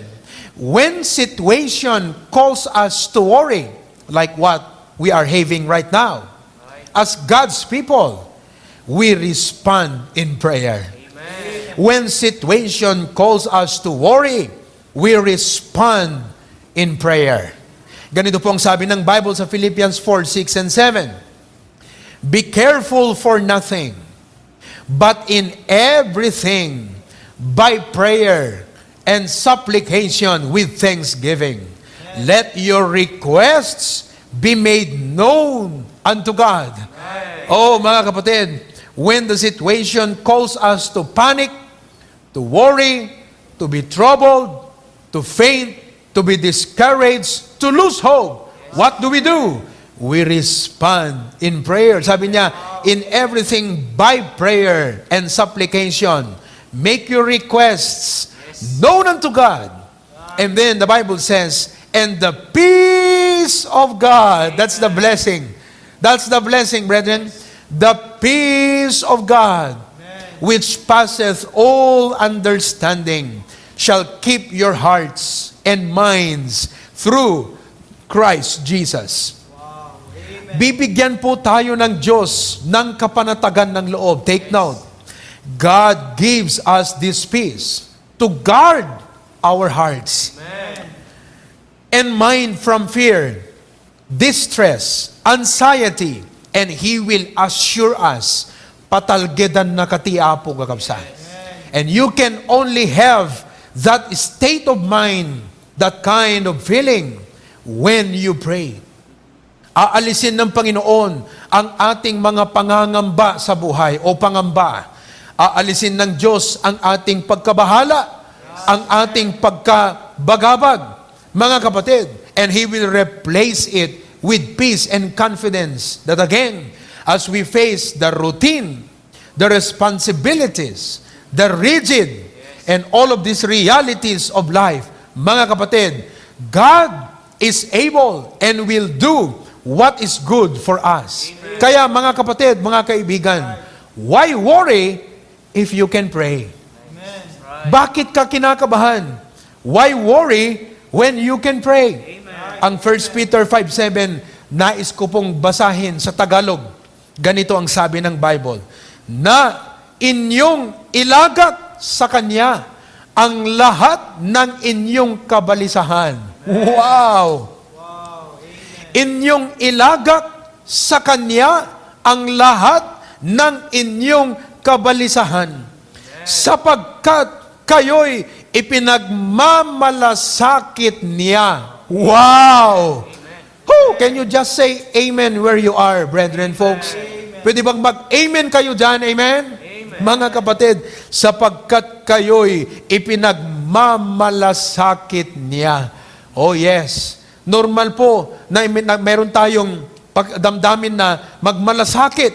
when situation calls us to worry, like what we are having right now, as God's people, we respond in prayer. Amen. When situation calls us to worry, we respond in prayer. Ganito po ang sabi ng Bible sa Philippians 4, 6, and 7. "Be careful for nothing, but in everything, by prayer and supplication with thanksgiving, let your requests be made known unto God." Oh, mga kapatid, when the situation calls us to panic, to worry, to be troubled, to faint, to be discouraged, to lose hope, what do? We respond in prayer. Sabi niya, in everything by prayer and supplication, make your requests known unto God. And then the Bible says, and the peace of God, that's the blessing. That's the blessing, brethren. The peace of God, which passeth all understanding, shall keep your hearts and minds through Christ Jesus. Bibigyan po tayo ng Diyos ng kapanatagan ng loob. Take note. God gives us this peace to guard our hearts and mind from fear, distress, anxiety, and He will assure us patalgedan na katiapo kakabsat. And you can only have that state of mind, that kind of feeling when you pray. Aalisin ng Panginoon ang ating mga pangangamba sa buhay o pangamba. Aalisin ng Diyos ang ating pagkabahala, ang ating pagkabagabag, mga kapatid. And He will replace it with peace and confidence that again, as we face the routine, the responsibilities, the rigid, and all of these realities of life, mga kapatid, God is able and will do what is good for us. Amen. Kaya mga kapatid, mga kaibigan, why worry if you can pray? Amen. Bakit ka kinakabahan? Why worry when you can pray? Amen. Ang 1 Peter 5:7, nais ko pong basahin sa Tagalog. Ganito ang sabi ng Bible, na inyong ilagat sa Kanya ang lahat ng inyong kabalisahan. Wow! Inyong ilagat sa Kanya ang lahat ng inyong kabalisahan, sapagkat kayo'y ipinagmamalasakit niya. Wow! Who? Can you just say amen where you are, brethren, folks? Pwede bang mag-amen kayo dyan? Amen? Mga kapatid, sapagkat kayo'y ipinagmamalasakit niya. Oh yes, normal po na meron tayong pagdamdamin na magmalasakit,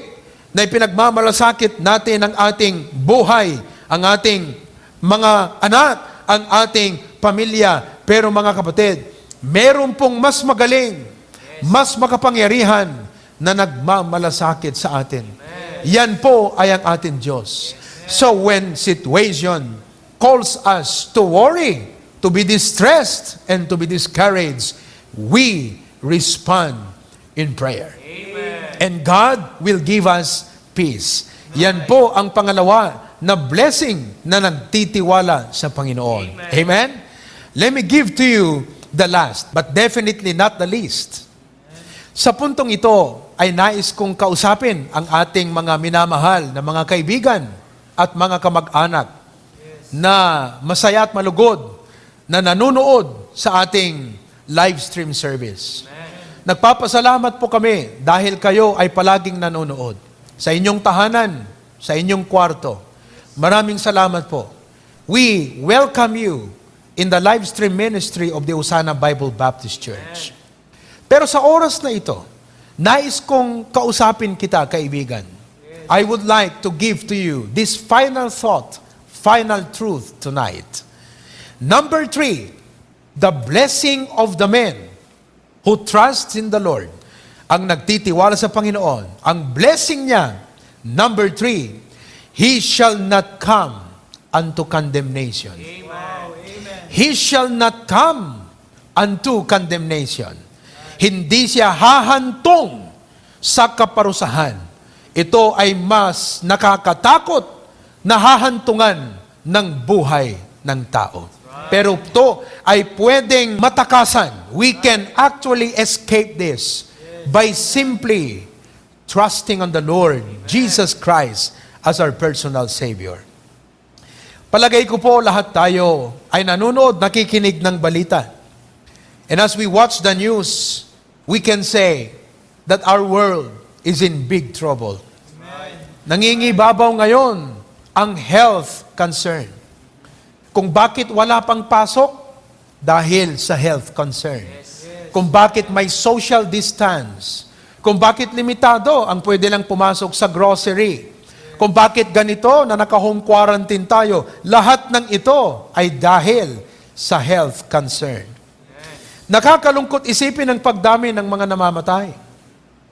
na ipinagmamalasakit natin ang ating buhay, ang ating mga anak, ang ating pamilya. Pero mga kapatid, meron pong mas magaling, mas makapangyarihan na nagmamalasakit sa atin. Yan po ay ang ating Diyos. So when situation calls us to worry, to be distressed, and to be discouraged, we respond in prayer. Amen. And God will give us peace. Yan po ang pangalawa na blessing na nagtitiwala sa Panginoon. Amen. Amen? Let me give to you the last, but definitely not the least. Sa puntong ito ay nais kong kausapin ang ating mga minamahal na mga kaibigan at mga kamag-anak na masaya at malugod na nanonood sa ating live stream service. Nagpapasalamat po kami dahil kayo ay palaging nanonood sa inyong tahanan, sa inyong kwarto. Maraming salamat po. We welcome you in the live stream ministry of the Osana Bible Baptist Church. Pero sa oras na ito, nais kong kausapin kita, kaibigan. I would like to give to you this final thought, final truth tonight. Number 3, the blessing of the man who trusts in the Lord. Ang nagtitiwala sa Panginoon, ang blessing niya, number 3, he shall not come unto condemnation. Amen. He shall not come unto condemnation. Hindi siya hahantong sa kaparusahan. Ito ay mas nakakatakot na hahantungan ng buhay ng tao. Pero ito ay pwedeng matakasan. We can actually escape this by simply trusting on the Lord Jesus Christ as our personal Savior. Palagay ko po lahat tayo ay nanonood, nakikinig ng balita. And as we watch the news, we can say that our world is in big trouble. Nangingibabaw ngayon ang health concern. Kung bakit wala pang pasok? Dahil sa health concern. Kung bakit may social distance. Kung bakit limitado ang pwede lang pumasok sa grocery. Kung bakit ganito na naka-home quarantine tayo. Lahat ng ito ay dahil sa health concern. Nakakalungkot isipin ang pagdami ng mga namamatay.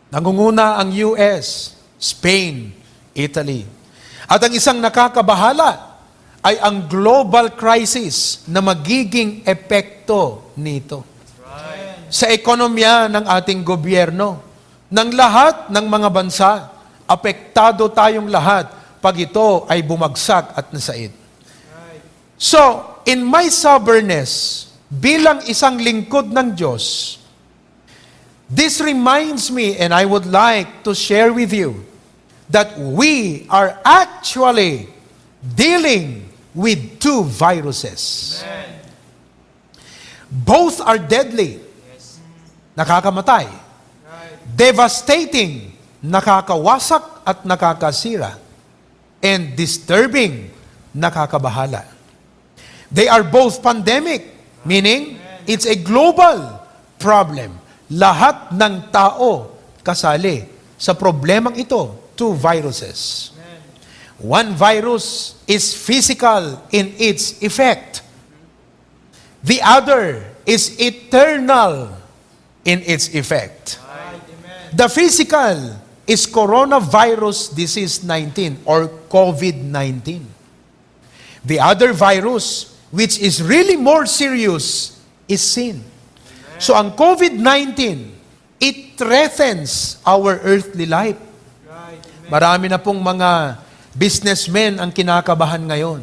Nangunguna ang US, Spain, Italy. At ang isang nakakabahala ay ang global crisis na magiging epekto nito. Sa ekonomiya ng ating gobyerno, ng lahat ng mga bansa, apektado tayong lahat pag ito ay bumagsak at nasaid. So, in my stubbornness, bilang isang lingkod ng Diyos, this reminds me, and I would like to share with you, that we are actually dealing with two viruses. Amen. Both are deadly. Nakakamatay. Devastating. Nakakawasak at nakakasira. And disturbing. Nakakabahala. They are both pandemic, meaning it's a global problem. Lahat ng tao kasali sa problemang ito. Two viruses. One virus is physical in its effect. The other is eternal in its effect. The physical is coronavirus disease 19 or COVID-19. The other virus, which is really more serious, is sin. So ang COVID-19, it threatens our earthly life. Marami na pong mga businessmen ang kinakabahan ngayon.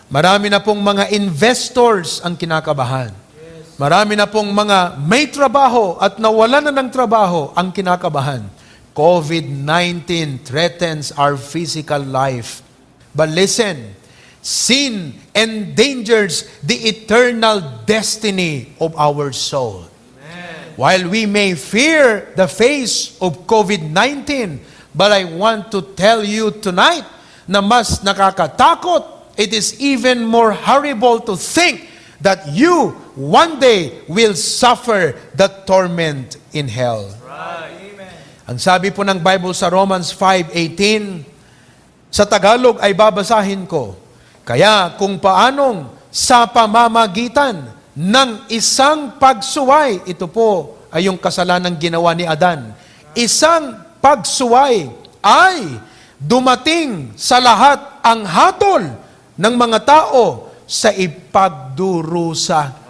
Marami na pong mga investors ang kinakabahan. Marami na pong mga may trabaho at nawalan na ng trabaho ang kinakabahan. COVID-19 threatens our physical life. But listen, sin endangers the eternal destiny of our soul. While we may fear the face of COVID-19, but I want to tell you tonight na mas nakakatakot, it is even more horrible to think that you one day will suffer the torment in hell. Ang sabi po ng Bible sa Romans 5:18, sa Tagalog ay babasahin ko, kaya kung paanong sa pamamagitan ng isang pagsuway, ito po ay yung kasalanan ginawa ni Adan, isang pagsuway ay dumating sa lahat ang hatol ng mga tao sa ipagdurusa.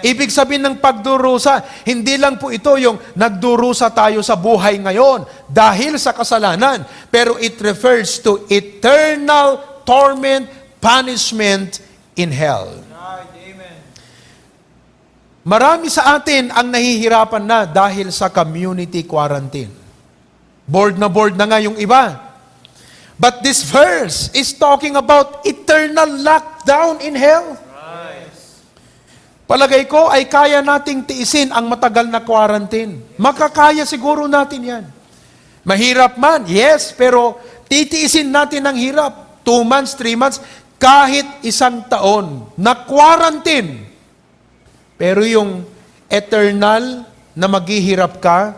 Ibig sabihin ng pagdurusa, hindi lang po ito yung nagdurusa tayo sa buhay ngayon dahil sa kasalanan, pero it refers to eternal torment, punishment in hell. Marami sa atin ang nahihirapan na dahil sa community quarantine. Bored na nga yung iba. But this verse is talking about eternal lockdown in hell. Palagay ko ay kaya nating tiisin ang matagal na quarantine. Makakaya siguro natin yan. Mahirap man, yes, pero titiisin natin ang hirap. 2 months, 3 months, kahit 1 taon na quarantine. Pero yung eternal na maghihirap ka,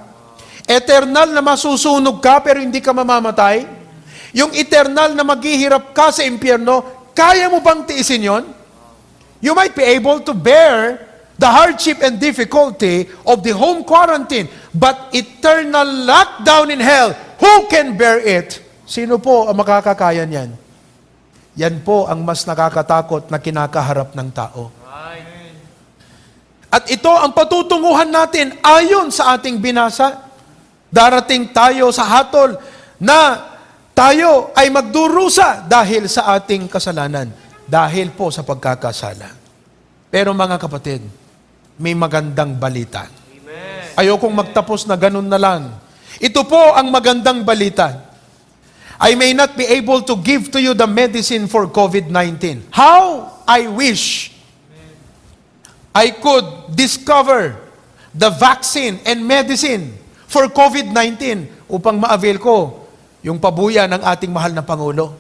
eternal na masusunog ka pero hindi ka mamamatay, yung eternal na maghihirap ka sa impyerno, kaya mo bang tiisin yon? You might be able to bear the hardship and difficulty of the home quarantine, but eternal lockdown in hell, who can bear it? Sino po ang makakakaya niyan? Yan po ang mas nakakatakot na kinakaharap ng tao. At ito ang patutunguhan natin ayon sa ating binasa. Darating tayo sa hatol na tayo ay magdurusa dahil sa ating kasalanan. Dahil po sa pagkakasala. Pero mga kapatid, may magandang balita. Amen. Ayokong magtapos na ganun na lang. Ito po ang magandang balita. I may not be able to give to you the medicine for COVID-19. How I wish I could discover the vaccine and medicine for COVID-19 upang ma-avail ko yung pabuya ng ating mahal na Pangulo.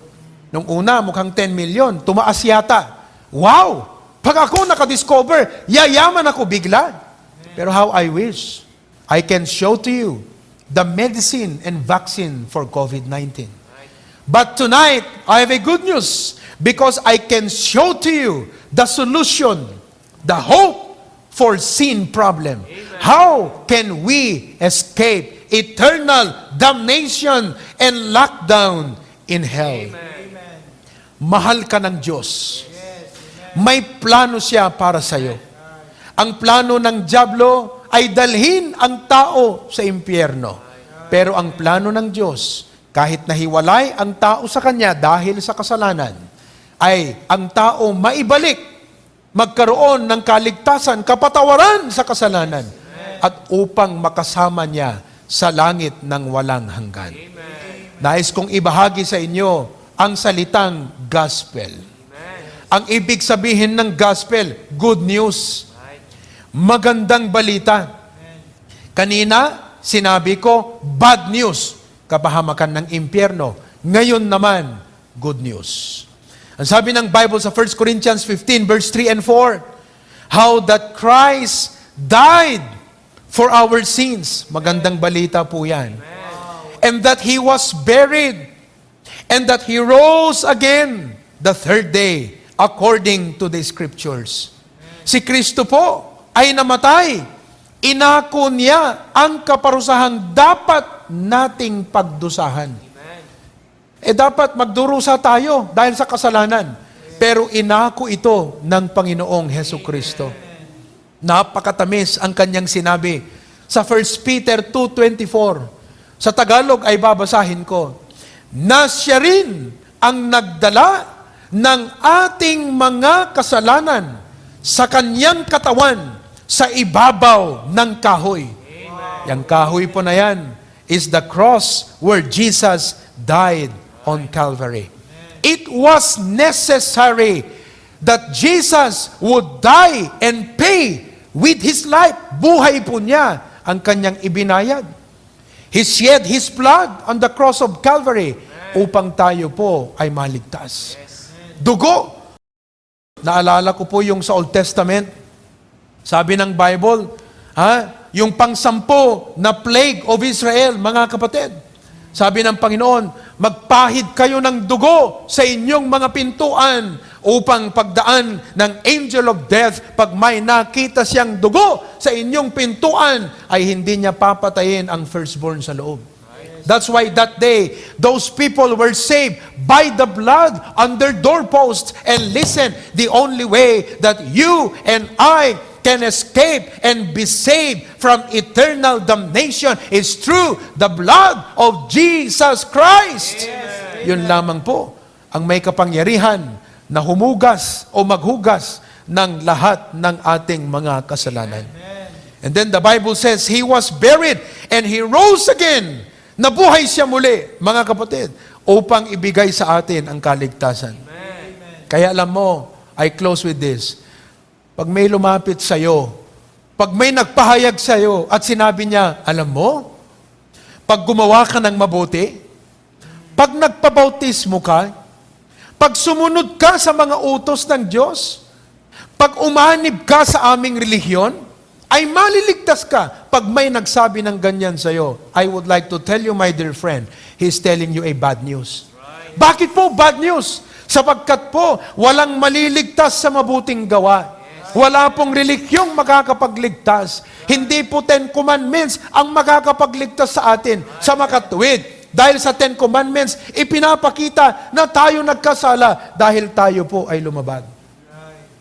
Nung una, mukhang 10 million. Tumaas yata. Wow! Pag ako nakadiscover, yayaman ako bigla. Pero how I wish I can show to you the medicine and vaccine for COVID-19. But tonight, I have a good news because I can show to you the solution, the hope for sin problem. Amen. How can we escape eternal damnation and lockdown in hell. Mahal ka ng Diyos. May plano siya para sa iyo. Ang plano ng dyablo ay dalhin ang tao sa impyerno. Pero ang plano ng Diyos, kahit nahiwalay ang tao sa Kanya dahil sa kasalanan, ay ang tao maibalik, magkaroon ng kaligtasan, kapatawaran sa kasalanan, at upang makasama niya sa langit ng walang hanggan. Nais kong ibahagi sa inyo ang salitang gospel. Ang ibig sabihin ng gospel, good news. Magandang balita. Kanina, sinabi ko, bad news, kapahamakan ng impyerno. Ngayon naman, good news. Ang sabi ng Bible sa 1 Corinthians 15, verse 3 and 4, how that Christ died for our sins. Magandang balita po yan. And that He was buried, and that He rose again the third day, according to the Scriptures. Si Kristo po ay namatay. Inako niya ang kaparusahan dapat nating pagdusahan. Dapat magdurusa tayo dahil sa kasalanan. Pero inako ito ng Panginoong Heso Kristo. Napakatamis ang kanyang sinabi sa 1 Peter 2:24. Sa Tagalog ay babasahin ko, na siya rin ang nagdala ng ating mga kasalanan sa kanyang katawan sa ibabaw ng kahoy. Yang kahoy po na yan is the cross where Jesus died on Calvary. It was necessary that Jesus would die and pay with His life. Buhay po niya ang kanyang ibinayad. He shed His blood on the cross of Calvary upang tayo po ay maligtas. Dugo. Naalala ko po yung sa Old Testament. Sabi ng Bible, yung pang-10 na plague of Israel, mga kapatid. Sabi ng Panginoon, magpahid kayo ng dugo sa inyong mga pintuan upang pagdaan ng angel of death, pag may nakita siyang dugo sa inyong pintuan, ay hindi niya papatayin ang firstborn sa loob. That's why that day, those people were saved by the blood on their doorposts. And listen, the only way that you and I can escape and be saved from eternal damnation is through the blood of Jesus Christ. Yun lamang po ang may kapangyarihan na humugas o maghugas ng lahat ng ating mga kasalanan. And then the Bible says, He was buried and He rose again. Nabuhay siya muli, mga kapatid, upang ibigay sa atin ang kaligtasan. Kaya alam mo, I close with this. Pag may lumapit sa iyo, pag may nagpahayag sa iyo at sinabi niya, alam mo, pag gumawa ka ng mabuti, pag nagpabautismo ka, pag sumunod ka sa mga utos ng Diyos, pag umanib ka sa aming relihiyon, ay maliligtas ka. Pag may nagsabi ng ganyan sa iyo, I would like to tell you, my dear friend, he's telling you a bad news. Bakit po bad news? Sapagkat po, walang maliligtas sa mabuting gawa. Wala pong relihiyong makakapagligtas. Hindi po 10 Commandments ang makakapagligtas sa atin sa makatuwid. Dahil sa 10 Commandments, ipinapakita na tayo nagkasala dahil tayo po ay lumabag.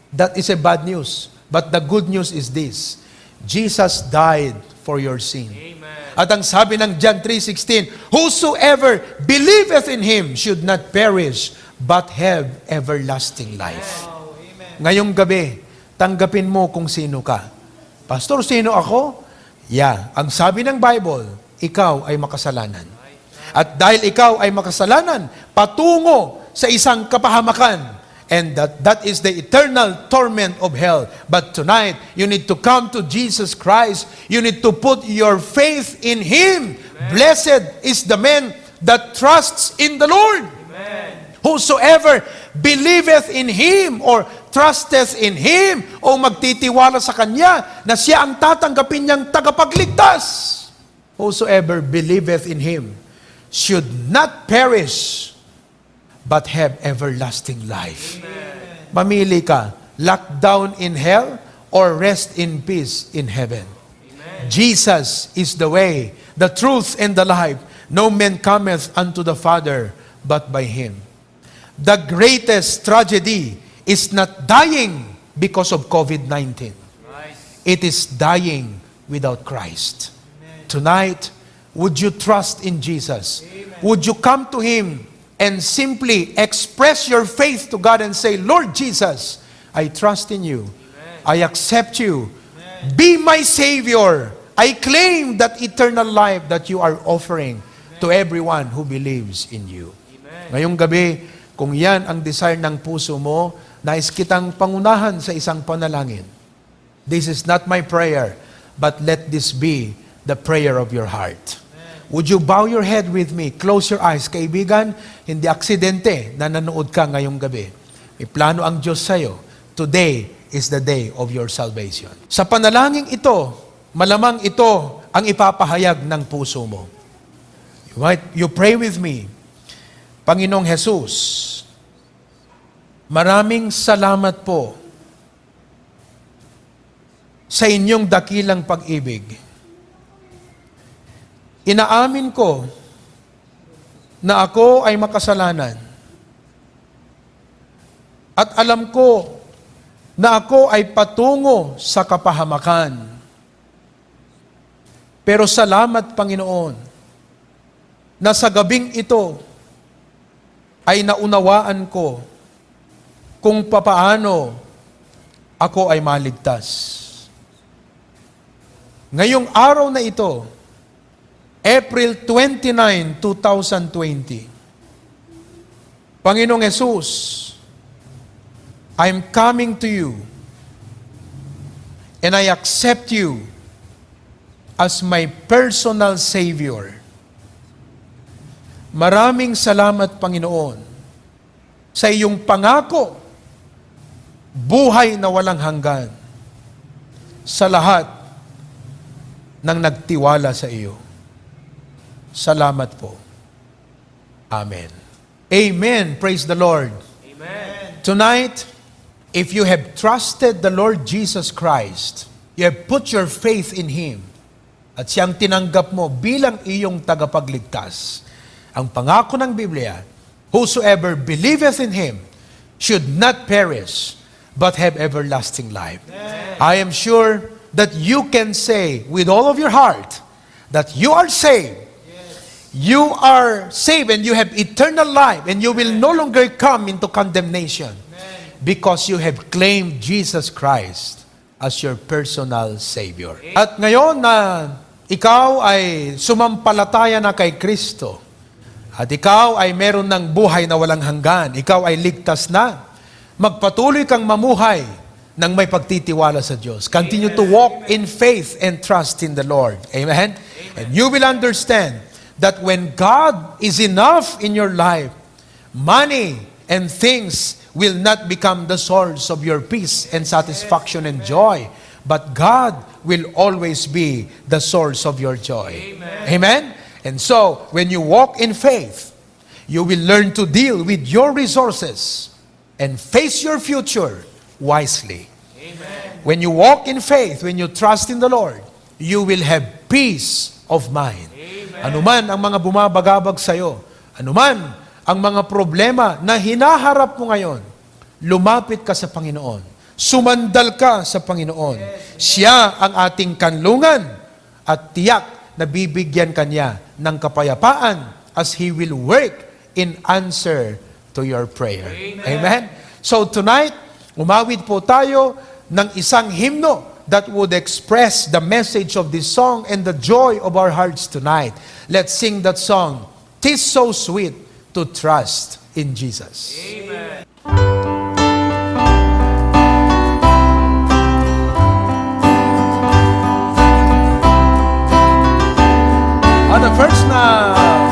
That is a bad news. But the good news is this. Jesus died for your sin. Amen. At ang sabi ng John 3:16, whosoever believeth in Him should not perish, but have everlasting life. Ngayong gabi, tanggapin mo kung sino ka. Pastor, sino ako? Yeah, ang sabi ng Bible, ikaw ay makasalanan. At dahil ikaw ay makasalanan, patungo sa isang kapahamakan. And that is the eternal torment of hell. But tonight, you need to come to Jesus Christ. You need to put your faith in Him. Amen. Blessed is the man that trusts in the Lord. Amen. Whosoever believeth in Him or trusteth in Him o magtitiwala sa Kanya na Siya ang tatanggapin niyang tagapagligtas. Whosoever believeth in Him should not perish but have everlasting life. Amen. Mamili ka, lock down in hell or rest in peace in heaven. Amen. Jesus is the way, the truth, and the life. No man cometh unto the Father but by Him. The greatest tragedy is not dying because of COVID-19. It is dying without Christ. Tonight, would you trust in Jesus? Would you come to Him and simply express your faith to God and say, Lord Jesus, I trust in you. I accept you. Be my Savior. I claim that eternal life that you are offering to everyone who believes in you. Ngayong gabi, kung yan ang desire ng puso mo, nais kitang pangunahan sa isang panalangin. This is not my prayer, but let this be the prayer of your heart. Would you bow your head with me? Close your eyes. Kaibigan, hindi aksidente na nanood ka ngayong gabi. May plano ang Diyos sa'yo. Today is the day of your salvation. Sa panalangin ito, malamang ito ang ipapahayag ng puso mo. You pray with me. Panginoong Jesus, maraming salamat po sa inyong dakilang pag-ibig. Inaamin ko na ako ay makasalanan. At alam ko na ako ay patungo sa kapahamakan. Pero salamat, Panginoon, na sa gabing ito ay naunawaan ko kung papaano ako ay maligtas. Ngayong araw na ito, April 29, 2020, Panginoong Jesus, I'm coming to you and I accept you as my personal Savior. Maraming salamat, Panginoon, sa iyong pangako, buhay na walang hanggan sa lahat ng nagtiwala sa iyo. Salamat po. Amen. Amen. Praise the Lord. Amen. Tonight, if you have trusted the Lord Jesus Christ, you have put your faith in Him, at siyang tinanggap mo bilang iyong tagapagligtas, ang pangako ng Biblia, whosoever believeth in Him should not perish, but have everlasting life. Amen. I am sure that you can say with all of your heart that you are saved. You are saved and you have eternal life and you will no longer come into condemnation because you have claimed Jesus Christ as your personal Savior. At ngayon na ikaw ay sumampalataya na kay Kristo at ikaw ay meron ng buhay na walang hanggan, ikaw ay ligtas na, magpatuloy kang mamuhay ng may pagtitiwala sa Diyos. Continue to walk in faith and trust in the Lord. Amen? And you will understand that when God is enough in your life, money and things will not become the source of your peace and satisfaction and joy, but God will always be the source of your joy. Amen? And so, when you walk in faith, you will learn to deal with your resources and face your future wisely. Amen. When you walk in faith, when you trust in the Lord, you will have peace of mind. Anuman ang mga bumabagabag sa iyo, anuman ang mga problema na hinaharap mo ngayon, lumapit ka sa Panginoon. Sumandal ka sa Panginoon. Siya ang ating kanlungan at tiyak na bibigyan kanya ng kapayapaan as He will work in answer to your prayer. Amen? So tonight, umawit po tayo ng isang himno that would express the message of this song and the joy of our hearts tonight. Let's sing that song. 'Tis so sweet to trust in Jesus. Amen. On the first now. Oh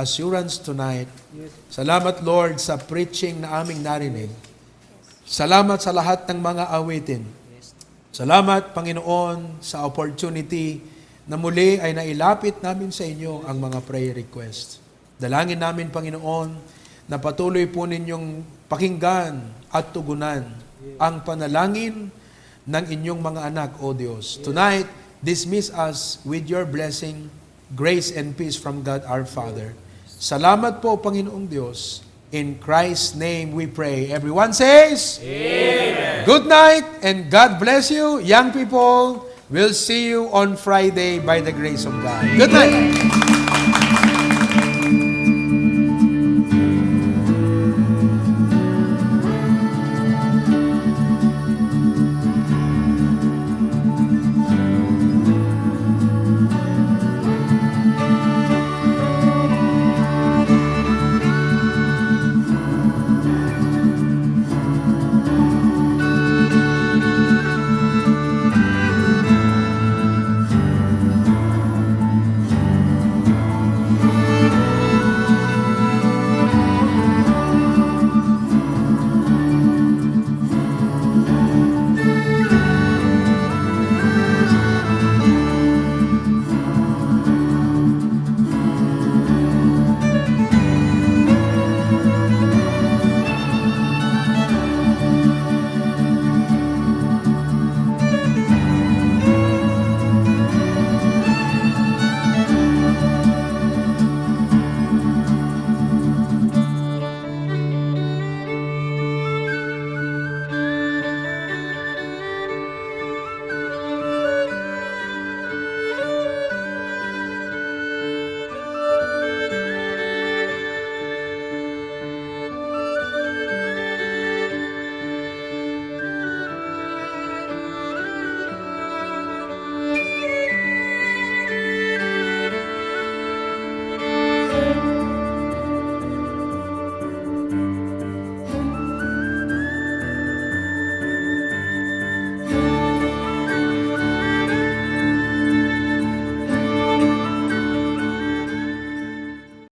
assurance tonight. Salamat, Lord, sa preaching na aming narinig. Salamat sa lahat ng mga awitin. Salamat, Panginoon, sa opportunity na muli ay nailapit namin sa inyo ang mga prayer requests. Dalangin namin, Panginoon, na patuloy po ninyong pakinggan at tugunan ang panalangin ng inyong mga anak, O Diyos. Tonight, dismiss us with your blessing, grace and peace from God our Father. Salamat po, Panginoong Diyos. In Christ's name we pray. Everyone says, Amen. Good night and God bless you. Young people, we'll see you on Friday by the grace of God. Good night.